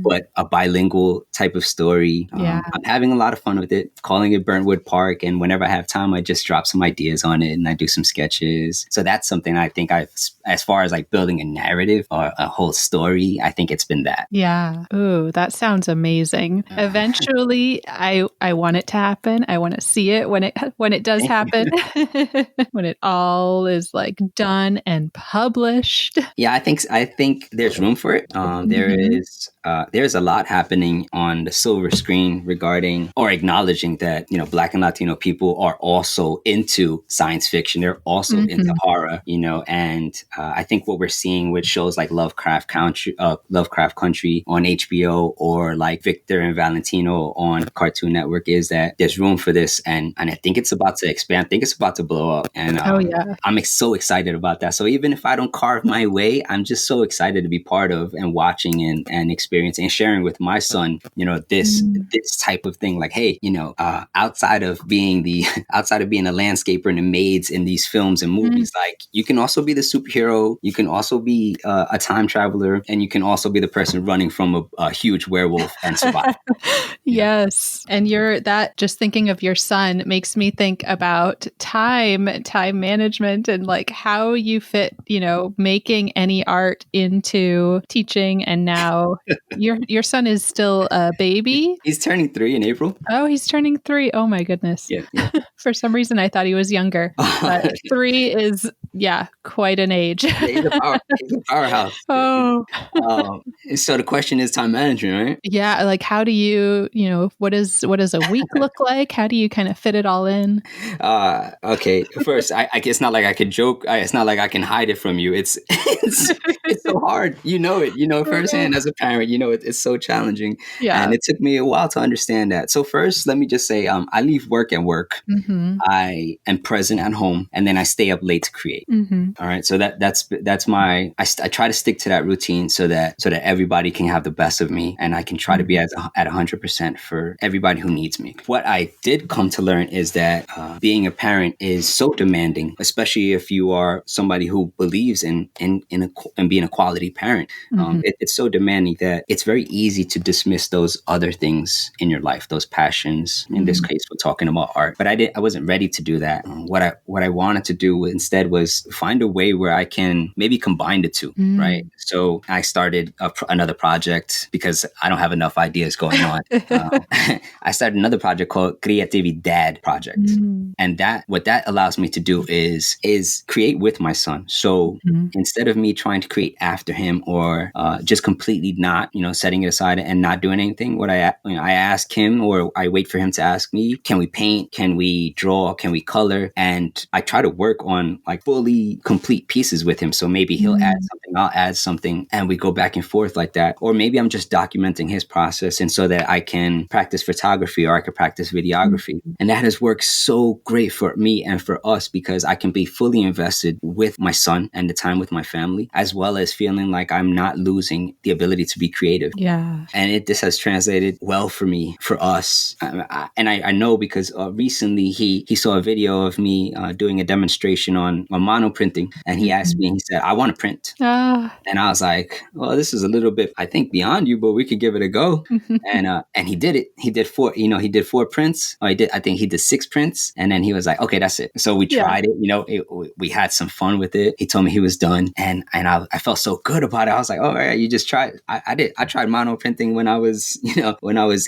but a bilingual type of story. I'm having a lot of fun with it, calling it Burntwood Park. And whenever I have time, I just drop some ideas on it and I do some sketches. So that's something I think as far as like building a narrative or a whole story, I think it's been that. Yeah. Ooh, that sounds amazing. Eventually, I want it to happen. I want to see it when it does happen, when it all is like done and published. Yeah, I think there's room for it. There's a lot happening on the silver screen regarding or acknowledging that, Black and Latino people are also into science fiction. They're also into horror, and I think what we're seeing with shows like Lovecraft Country on HBO, or like Victor and Valentino on Cartoon Network, is that there's room for this. And I think it's about to expand. I think it's about to blow up. And I'm so excited about that. So even if I don't carve my way, I'm just so excited to be part of and watching and experiencing experience and sharing with my son, this type of thing. Like, hey, outside of being outside of being a landscaper and the maids in these films and movies, like you can also be the superhero. You can also be a time traveler, and you can also be the person running from a huge werewolf and survive. Yes. And just thinking of your son makes me think about time management and like how you fit, making any art into teaching. And now your son is still a baby. He's turning 3 in April. Oh, he's turning 3. Oh my goodness. Yeah. For some reason, I thought he was younger. But 3 is, quite an age. He's a powerhouse. Oh. So the question is time management, right? Yeah. Like, how do you, what does a week look like? How do you kind of fit it all in? Okay. First, it's not like I could joke. It's not like I can hide it from you. It's so hard. It, firsthand as a parent, it's so challenging. Yeah. And it took me a while to understand that. So first, let me just say, I leave work at work. I am present at home, and then I stay up late to create. All right. So that's my, I try to stick to that routine so that everybody can have the best of me, and I can try to be at 100% for everybody who needs me. What I did come to learn is that being a parent is so demanding, especially if you are somebody who believes in being a quality parent. It's so demanding that it's very easy to dismiss those other things in your life, those passions. In this case, we're talking about art. But I wasn't ready to do that. What I wanted to do instead was find a way where I can maybe combine the two, right? So I started another project because I don't have enough ideas going on. I started another project called Creatividad Project. And what that allows me to do is create with my son. So instead of me trying to create after him or just completely not, setting it aside and not doing anything, what I ask him, or I wait for him to ask me, can we paint? Can we draw? Can we color? And I try to work on like fully complete pieces with him. So maybe he'll add something, I'll add something, and we go back and forth like that. Or maybe I'm just documenting his process, and so that I can practice photography or I can practice videography. And that has worked so great for me and for us because I can be fully invested with my son and the time with my family, as well as feeling like I'm not losing the ability to be creative. Yeah. And this has translated well for me, for us. I know because recently he saw a video of me doing a demonstration on mono printing, and he asked me, and he said, I want to print. And I was like, well, this is a little bit, I think, beyond you, but we could give it a go. And he did it. He did 4 prints. I think he did 6 prints. And then he was like, okay, that's it. So we tried it, we had some fun with it. He told me he was done. And I felt so good about it. I was like, oh, right, you just tried. I did. I tried mono printing when I was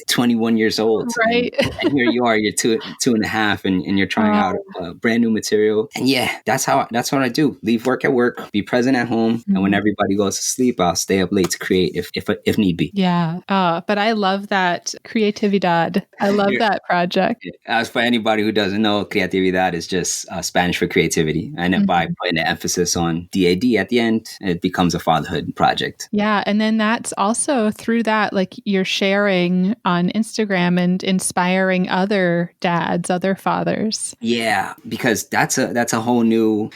21 years old. Right. And here you are, you're two and a half, and you're trying out brand new material. And that's what I do. Leave work at work, be present at home. And when everybody goes to sleep, I'll stay up late to create if need be. Yeah. But I love that Creatividad. I love that project. As for anybody who doesn't know, Creatividad is just Spanish for creativity. And then by putting the emphasis on DAD at the end, it becomes a fatherhood project. Yeah. And then that's also through that, like you're sharing on Instagram and inspiring other dads, other fathers. Yeah. Because that's a whole new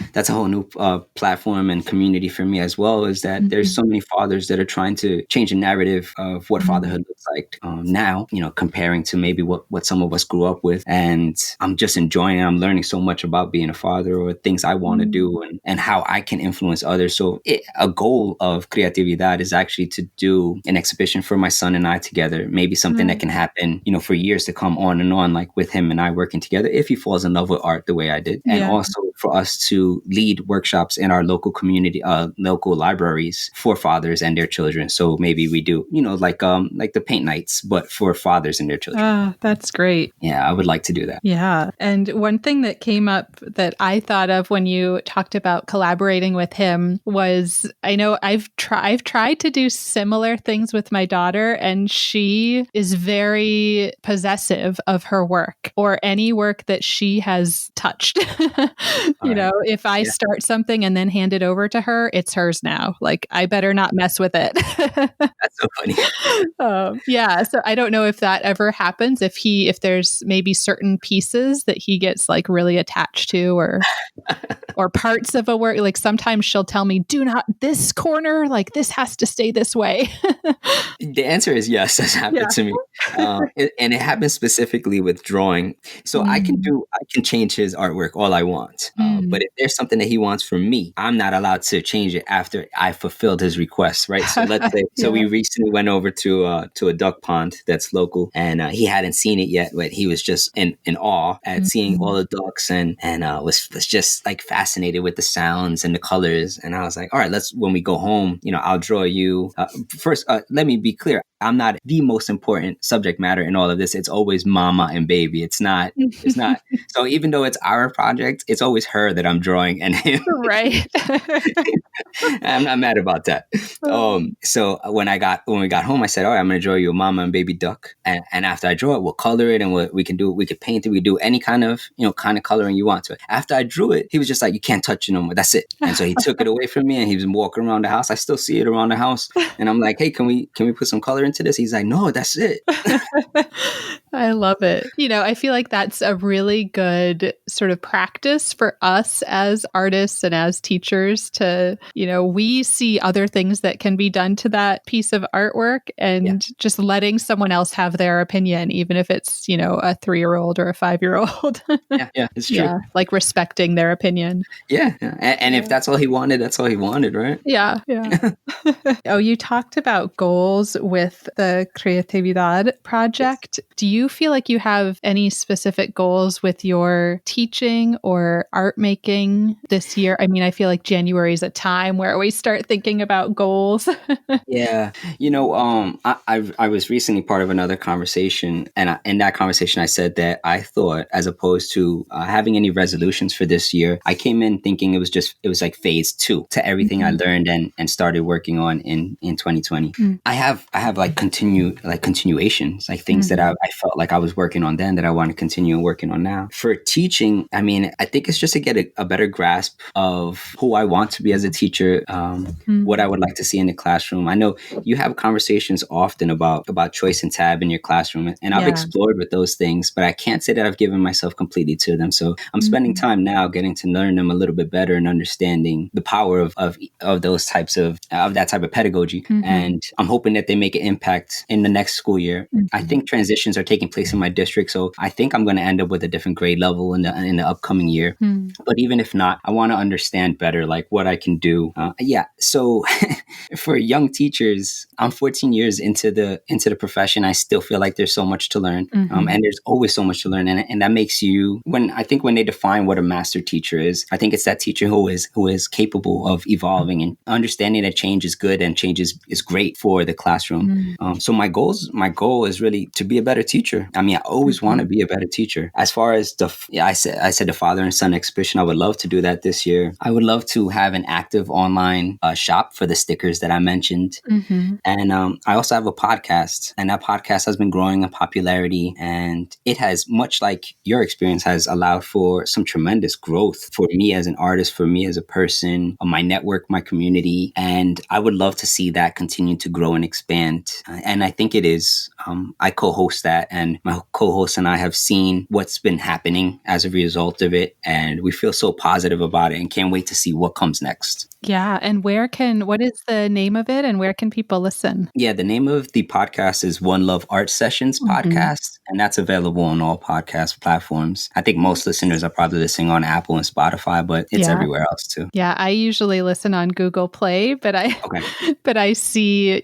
platform and community for me as well, is that there's so many fathers that are trying to change the narrative of what fatherhood looks like now, comparing to maybe what some of us grew up with. And I'm just enjoying it. I'm learning so much about being a father, or things I want to do, and how I can influence others. So a goal of Creatividad is actually to do an exhibition for my son and I together, maybe something that can happen, for years to come, on and on, like with him and I working together, if he falls in love with art the way I did. And also for us to lead workshops in our local community, local libraries for fathers and their children. So maybe we do, like the paint nights, but for fathers and their children. That's great. Yeah, I would like to do that. Yeah. And one thing that came up that I thought of when you talked about collaborating with him was, I know I've tried to do similar things with my daughter, and she is very possessive of her work or any work that she has touched. If I start something and then hand it over to her, it's hers now. Like, I better not mess with it. That's so funny. So I don't know if that ever happens, if there's maybe certain pieces that he gets like really attached to, or parts of a work. Like sometimes she'll tell me, do not this corner, like this has to stay this way. The answer is yes. That's happened to me. And it happens specifically with drawing. So I can change his artwork all I want. But if there's something that he wants from me, I'm not allowed to change it after I fulfilled his request, right? So let's say, we recently went over to a duck pond that's local, and he hadn't seen it yet, but he was just in awe at seeing all the ducks, and was just like fascinated with the sounds and the colors. And I was like, all right, when we go home, I'll draw you. First, let me be clear. I'm not the most important subject matter in all of this. It's always mama and baby. It's not. So even though it's our project, it's always her that I'm drawing and him. Right. I'm not mad about that. So when we got home, I said, all right, I'm going to draw you a mama and baby duck. And after I draw it, we'll color it, and we could paint it. We do any kind of coloring you want to it. After I drew it, he was just like, you can't touch it no more. That's it. And so he took it away from me, and he was walking around the house. I still see it around the house. And I'm like, hey, can we put some color into this? He's like, no, that's it. I love it. I feel like that's a really good sort of practice for us as artists and as teachers to, we see other things that can be done to that piece of artwork, and just letting someone else have their opinion, even if it's, a 3-year-old or a 5-year-old. Yeah, it's true. Yeah, like respecting their opinion. Yeah. And if that's all he wanted, that's all he wanted, right? Yeah. Oh, you talked about goals with the Creatividad project. Yes. Do you feel like you have any specific goals with your teaching or art making this year? I mean, I feel like January is a time where we start thinking about goals. Yeah. I was recently part of another conversation, and in that conversation, I said that I thought, as opposed to having any resolutions for this year, I came in thinking it was like phase 2 to everything I learned and started working on in 2020. I have like continuations, like things that I felt like I was working on then that I want to continue working on now. For teaching, I mean, I think it's just to get a better grasp of who I want to be as a teacher, what I would like to see in the classroom. I know you have conversations often about choice and tab in your classroom, and I've explored with those things, but I can't say that I've given myself completely to them. So I'm spending time now getting to learn them a little bit better and understanding the power of those types of that type of pedagogy. And I'm hoping that they make an impact in the next school year. I think transitions are taking place in my district, so I think I'm going to end up with a different grade level in the upcoming year. But even if not, I want to understand better like what I can do. So for young teachers, I'm 14 years into the profession. I still feel like there's so much to learn, and there's always so much to learn, and that makes you, when they define what a master teacher is, I think it's that teacher who is capable of evolving and understanding that change is good and change is great for the classroom. So my goal is really to be a better teacher. I mean, I always want to be a better teacher. As far as I said the father and son exhibition, I would love to do that this year. I would love to have an active online shop for the stickers that I mentioned. And I also have a podcast, and that podcast has been growing in popularity, and it has, much like your experience, has allowed for some tremendous growth for me as an artist, for me as a person, my network, my community. And I would love to see that continue to grow and expand. And I think it is. I co-host that, and my co-host and I have seen what's been happening as a result of it, and we feel so positive about it and can't wait to see what comes next. Yeah. And what is the name of it, and where can people listen? Yeah, the name of the podcast is One Love Art Sessions Podcast, and that's available on all podcast platforms. I think most listeners are probably listening on Apple and Spotify, but it's everywhere else too. Yeah, I usually listen on Google Play, but I see,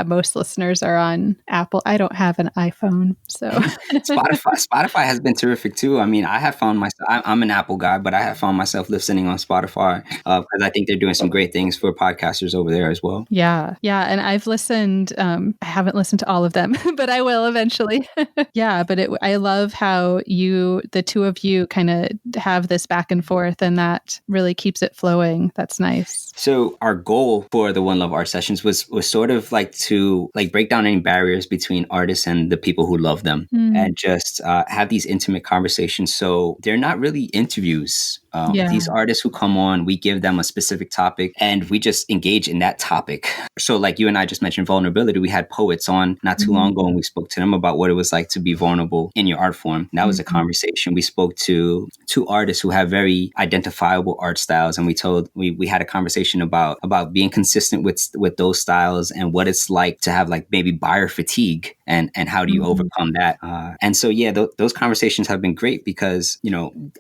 most listeners are on Apple. I don't have an iPhone, so Spotify has been terrific too. I mean, I have found myself, I'm an Apple guy, but I have found myself listening on Spotify because I think they're doing some great things for podcasters over there as well. Yeah. And I've listened, I haven't listened to all of them, but I will eventually. Yeah. But I love how the two of you kind of have this back and forth, and that really keeps it flowing. That's nice. So our goal for the One Love Art sessions was sort of like to break down any barriers between artists and the people who love them, and just have these intimate conversations. So they're not really interviews. These artists who come on, we give them a specific topic and we just engage in that topic. So like you and I just mentioned vulnerability. We had poets on not too long ago, and we spoke to them about what it was like to be vulnerable in your art form. And that was a conversation. We spoke to two artists who have very identifiable art styles, and we had a conversation about being consistent with those styles and what it's like to have like maybe buyer fatigue, and how do you overcome that. And so those conversations have been great because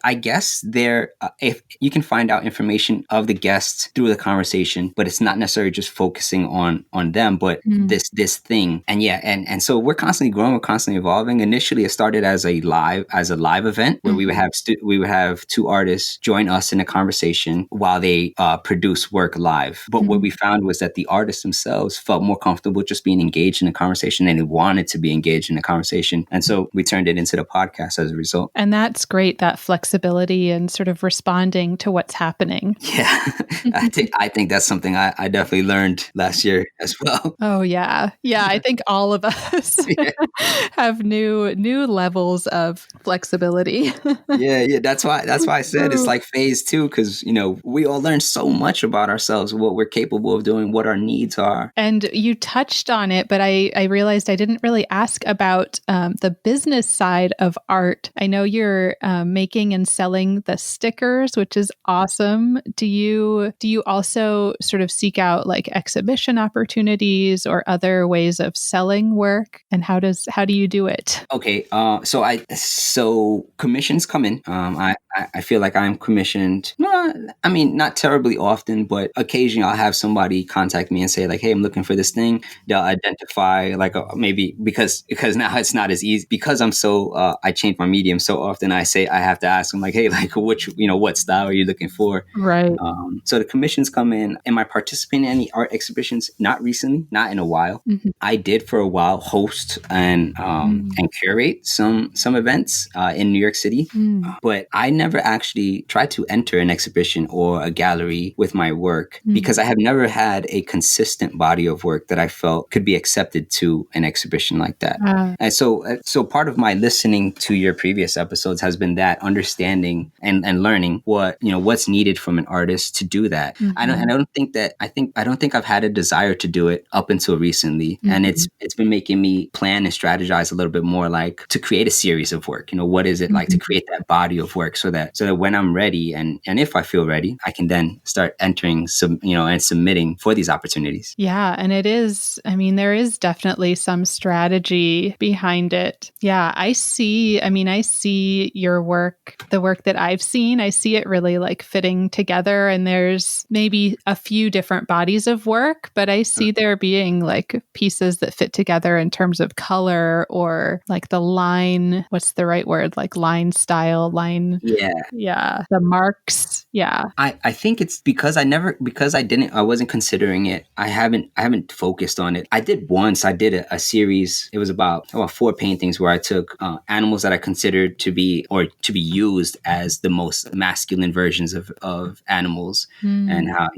I guess they're if you can find out information of the guests through the conversation, but it's not necessarily just focusing on them, but this thing. And so we're constantly growing, we're constantly evolving. Initially, it started as a live event where we would have two artists join us in a conversation while they produce work live. But what we found was that the artists themselves felt more comfortable just being engaged in the conversation, and they wanted to be engaged in the conversation. And so we turned it into the podcast as a result. And that's great, that flexibility and sort of responding to what's happening. Yeah, I think that's something I definitely learned last year as well. Oh yeah. I think all of us have new levels of flexibility. Yeah. That's why I said it's like phase 2, because we all learn so much about ourselves, what we're capable of doing, what our needs are. And you touched on it, but I realized I didn't really ask about the business side of art. I know you're making and selling the stickers, which is awesome. Do you also sort of seek out like exhibition opportunities or other ways of selling work? And how do you do it? Okay, so commissions come in. I feel like I'm commissioned. Not terribly often, but occasionally I'll have somebody contact me and say like, "Hey, I'm looking for this thing." They'll identify like maybe because now it's not as easy because I'm so I change my medium so often. I have to ask them like, "Hey, like what style are you looking for?" Right. So the commissions come in. Am I participating in any art exhibitions? Not recently, not in a while. I did for a while host and curate some events in New York City, but I never actually tried to enter an exhibition or a gallery with my work because I have never had a consistent body of work that I felt could be accepted to an exhibition like that. And so part of my listening to your previous episodes has been that understanding and learning what's needed from an artist to do that. I don't think I've had a desire to do it up until recently, and it's been making me plan and strategize a little bit more, like to create a series of work. What is it like to create that body of work so that when I'm ready and if I feel ready, I can then start entering and submitting for these opportunities. Yeah, and it is. I mean, there is definitely some strategy behind it. Yeah, I see your work, the work that I've seen. I see it really like fitting together, and there's maybe a few different bodies of work, but I see there being like pieces that fit together in terms of color or like the line. What's the right word? Like line style, line. Yeah. The marks. Yeah. I think it's because I wasn't considering it. I haven't focused on it. I did once. I did a series. It was about 4 paintings where I took animals that I considered to be used as the most masculine versions of animals, and how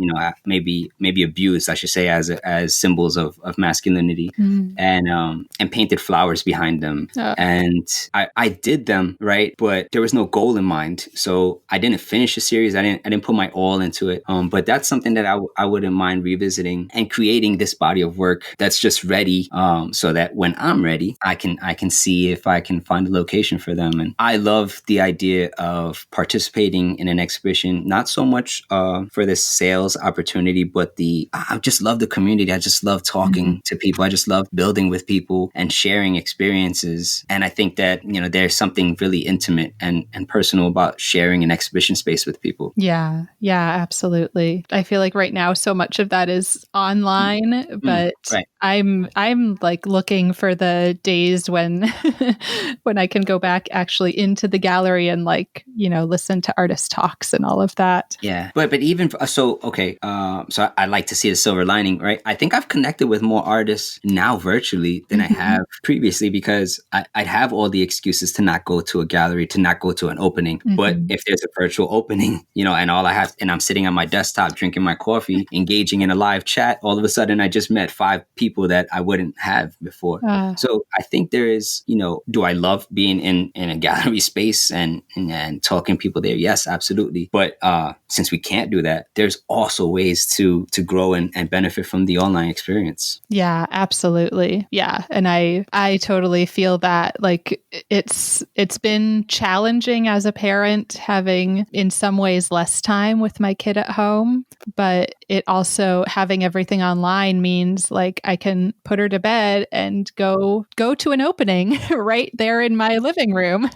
maybe abused, I should say, as symbols of masculinity, and painted flowers behind them. And I did them right, but there was no goal in mind, so I didn't finish the series. I didn't put my all into it. But that's something that I wouldn't mind revisiting and creating this body of work that's just ready, so that when I'm ready, I can see if I can find a location for them. And I love the idea of participating in an exhibition, not so much for this sales opportunity, but I just love the community. I just love talking to people. I just love building with people and sharing experiences. And I think that, there's something really intimate and personal about sharing an exhibition space with people. Yeah, absolutely. I feel like right now, so much of that is online, but I'm like looking for the days when when I can go back actually into the gallery and like, listen to artist talks and all of that. Yeah. But even so, okay. So I like to see the silver lining, right? I think I've connected with more artists now virtually than I have previously, because I'd have all the excuses to not go to a gallery, to not go to an opening. But if there's a virtual opening, and all I have, and I'm sitting on my desktop drinking my coffee, engaging in a live chat, all of a sudden I just met 5 people that I wouldn't have before. So I think there is, do I love being in a gallery space and talking to people there? Yes, absolutely. But since we can't do that, there's also ways to grow and benefit from the online experience. Yeah, absolutely. Yeah. And I totally feel that. Like it's been challenging as a parent, having in some ways less time with my kid at home, but it also, having everything online means like I can put her to bed and go to an opening right there in my living room.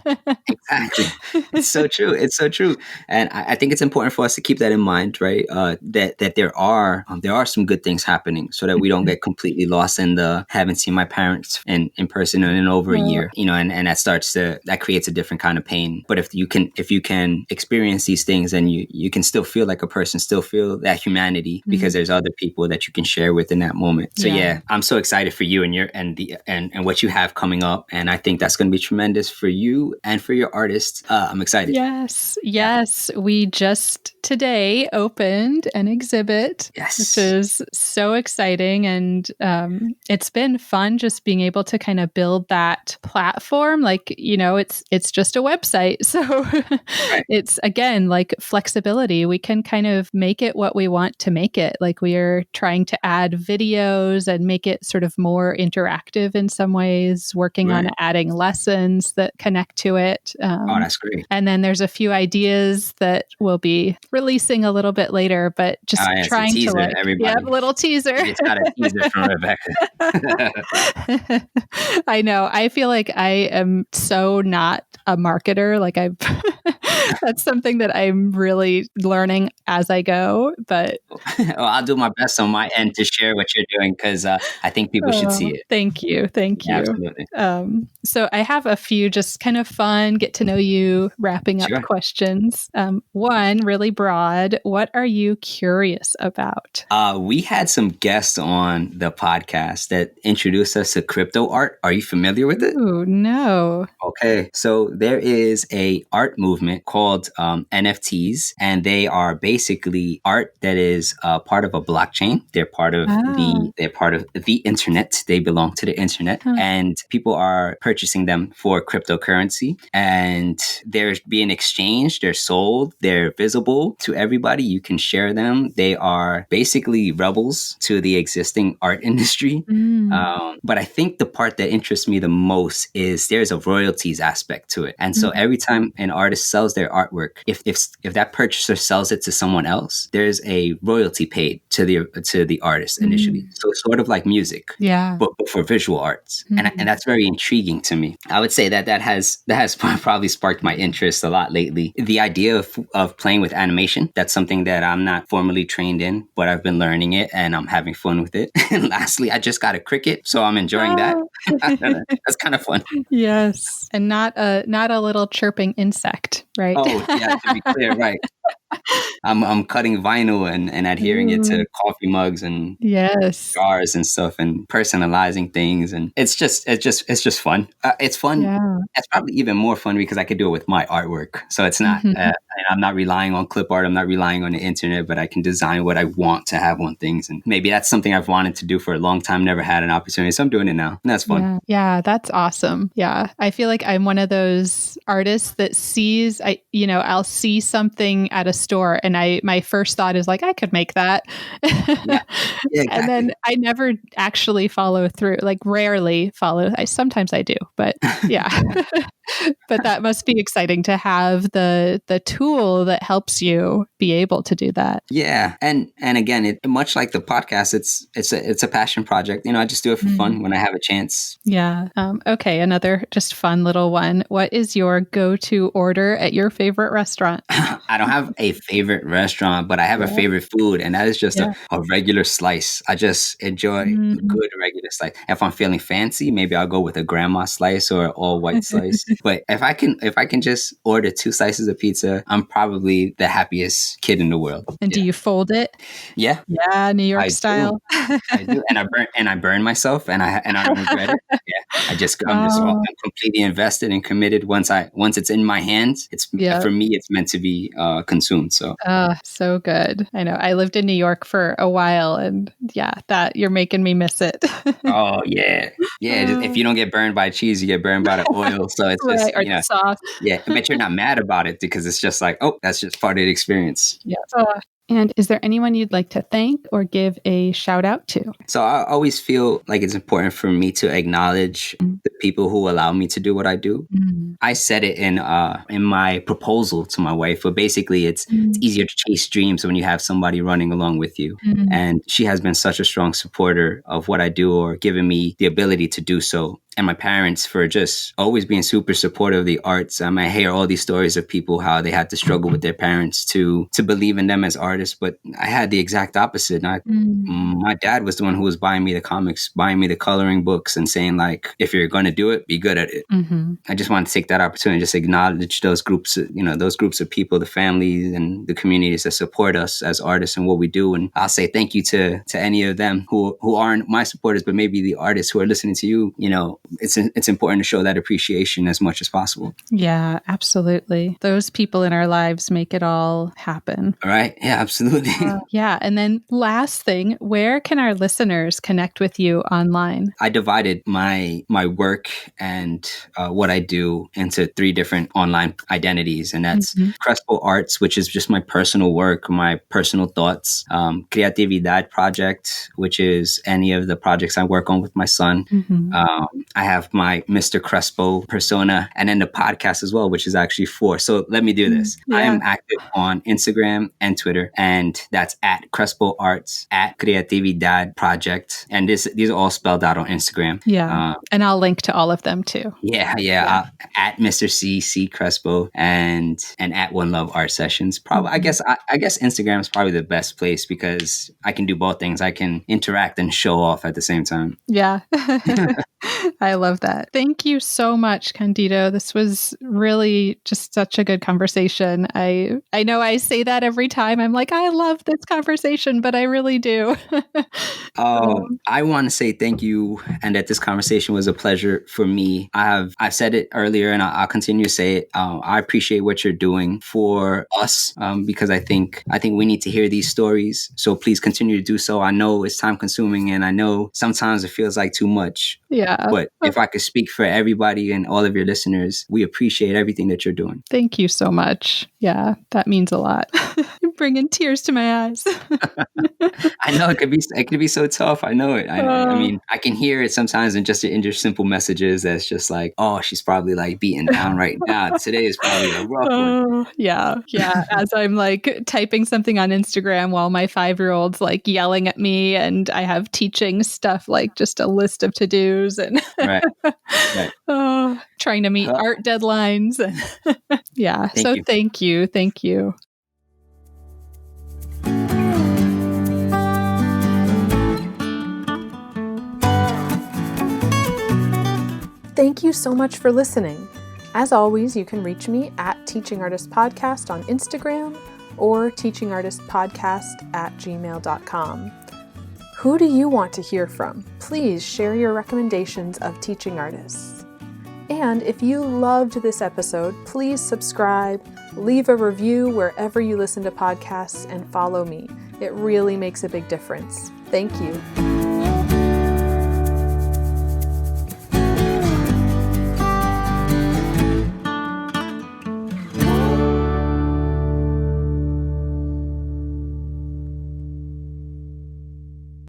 Exactly. It's so true. It's so true. And I think it's important for us to keep that in mind, right? That there are some good things happening, so that we don't get completely lost in the haven't seen my parents in person in over a year, and that creates a different kind of pain. But if you can experience these things, and you can still feel like a person, still feel that humanity, because there's other people that you can share with in that moment. So yeah, I'm so excited for you and what you have coming up. And I think that's going to be tremendous for you and for your artists. I'm excited. Yes. We just today opened an exhibit, which is so exciting. And it's been fun just being able to kind of build that platform. Like, it's just a website. So it's, again, like flexibility. We can kind of make it what we want to make it. Like, we are trying to add videos and make it sort of more interactive in some ways, working on adding lessons that connect to it. That's great. And then there's a few ideas that we'll be releasing a little bit later, but just trying to like, a little teaser. It's got a teaser from Rebecca. I know. I feel like I am so not a marketer. Like that's something that I'm really learning as I go. But well, I'll do my best on my end to share what you're doing, because I think people should see it. Thank you. Yeah, absolutely. So I have a few just kind of fun, get to know you, wrapping up questions. One, really broad. What are you curious about? We had some guests on the podcast that introduced us to crypto art. Are you familiar with it? Oh, no. Okay. So there is a art movement called NFTs, and they are basically art that is part of a blockchain. They're part of the internet. They belong to the internet, and people are purchasing them for cryptocurrency, and they're being exchanged. They're sold. They're visible to everybody. You can share them. They are basically rebels to the existing art industry. But I think the part that interests me the most is there's a royalties aspect to it. And so every time an artist sells their artwork, if that purchaser sells it to someone else, there's a royalty paid to the artist initially. So it's sort of like music, but for visual arts. And that's very intriguing to me. I would say that has probably sparked my interest a lot lately. The idea of playing with animation, that's something that I'm not formally trained in, but I've been learning it and I'm having fun with it. And lastly, I just got a Cricut, so I'm enjoying that. That's kind of fun. Yes. And not a little chirping insect, right? Oh, yeah, to be clear, right. I'm cutting vinyl and adhering it to coffee mugs and jars and stuff, and personalizing things, and it's just fun. It's fun. Yeah. It's probably even more fun because I could do it with my artwork. So it's not. I'm not relying on clip art. I'm not relying on the internet, but I can design what I want to have on things, and maybe that's something I've wanted to do for a long time. Never had an opportunity, so I'm doing it now. And that's fun. Yeah, that's awesome. Yeah, I feel like I'm one of those artists that sees. I'll see something at a store, and my first thought is like, I could make that. Yeah, exactly. And then I never actually follow through, like rarely follow. Sometimes I do, but yeah. But that must be exciting to have the tool that helps you be able to do that. Yeah. And again, it much like the podcast, it's a passion project. I just do it for fun when I have a chance. Yeah. Okay. Another just fun little one. What is your go-to order at your favorite restaurant? I don't have a favorite restaurant, but I have a favorite food, and that is just a regular slice. I just enjoy a good regular slice. If I'm feeling fancy, maybe I'll go with a grandma slice or all white slice. But if I can just order 2 slices of pizza, I'm probably the happiest kid in the world. And do you fold it? Yeah. Yeah, New York style. I do. And I burn myself, and I don't regret it. Yeah. I'm completely invested and committed. Once it's in my hands, for me, it's meant to be consumed. So so good. I know. I lived in New York for a while, and that you're making me miss it. Oh yeah. If you don't get burned by cheese, you get burned by the oil. So it's just or the sauce. Yeah, but you're not mad about it because it's just like, that's just part of the experience. Yeah. And is there anyone you'd like to thank or give a shout out to? So I always feel like it's important for me to acknowledge the people who allow me to do what I do. I said it in my proposal to my wife, but basically it's easier to chase dreams when you have somebody running along with you. And she has been such a strong supporter of what I do, or giving me the ability to do so. And my parents for just always being super supportive of the arts. I hear all these stories of people, how they had to struggle with their parents to believe in them as artists. But I had the exact opposite. My dad was the one who was buying me the comics, buying me the coloring books, and saying, like, if you're going to do it, be good at it. I just want to take that opportunity, just acknowledge those groups, those groups of people, the families and the communities that support us as artists and what we do. And I'll say thank you to any of them who aren't my supporters, but maybe the artists who are listening to you. It's important to show that appreciation as much as possible. Yeah, absolutely. Those people in our lives make it all happen. All right. Yeah, absolutely. And then last thing, where can our listeners connect with you online? I divided my work and what I do into 3 different online identities. And that's Crespo Arts, which is just my personal work, my personal thoughts. Creatividad Project, which is any of the projects I work on with my son. I have my Mr. Crespo persona, and then the podcast as well, which is actually 4. So let me do this. I am active on Instagram and Twitter, and that's at Crespo Arts, at Creatividad Project. And these are all spelled out on Instagram. And I'll link to all of them too. At Mr. C Crespo and at One Love Art Sessions. Probably, I guess Instagram is probably the best place because I can do both things. I can interact and show off at the same time. Yeah. I love that. Thank you so much, Candido. This was really just such a good conversation. I know I say that every time. I'm like, I love this conversation, but I really do. I want to say thank you, and that this conversation was a pleasure for me. I've said it earlier, and I'll continue to say it. I appreciate what you're doing for us because I think we need to hear these stories. So please continue to do so. I know it's time consuming, and I know sometimes it feels like too much. But if I could speak for everybody and all of your listeners, we appreciate everything that you're doing. Thank you so much. Yeah, that means a lot. You're bringing tears to my eyes. I know it could be so tough. I know it. I mean, I can hear it sometimes in your simple messages. That's just like, oh, she's probably like beaten down right now. Today is probably a rough one. Yeah. As I'm like typing something on Instagram while my 5-year-old's like yelling at me, and I have teaching stuff, like just a list of to-dos and trying to meet art deadlines. Thank you. Thank you. Thank you so much for listening. As always, you can reach me at Teaching Artist Podcast on Instagram or teachingartistpodcast@gmail.com. Who do you want to hear from? Please share your recommendations of teaching artists. And if you loved this episode, please subscribe, leave a review wherever you listen to podcasts, and follow me. It really makes a big difference. Thank you.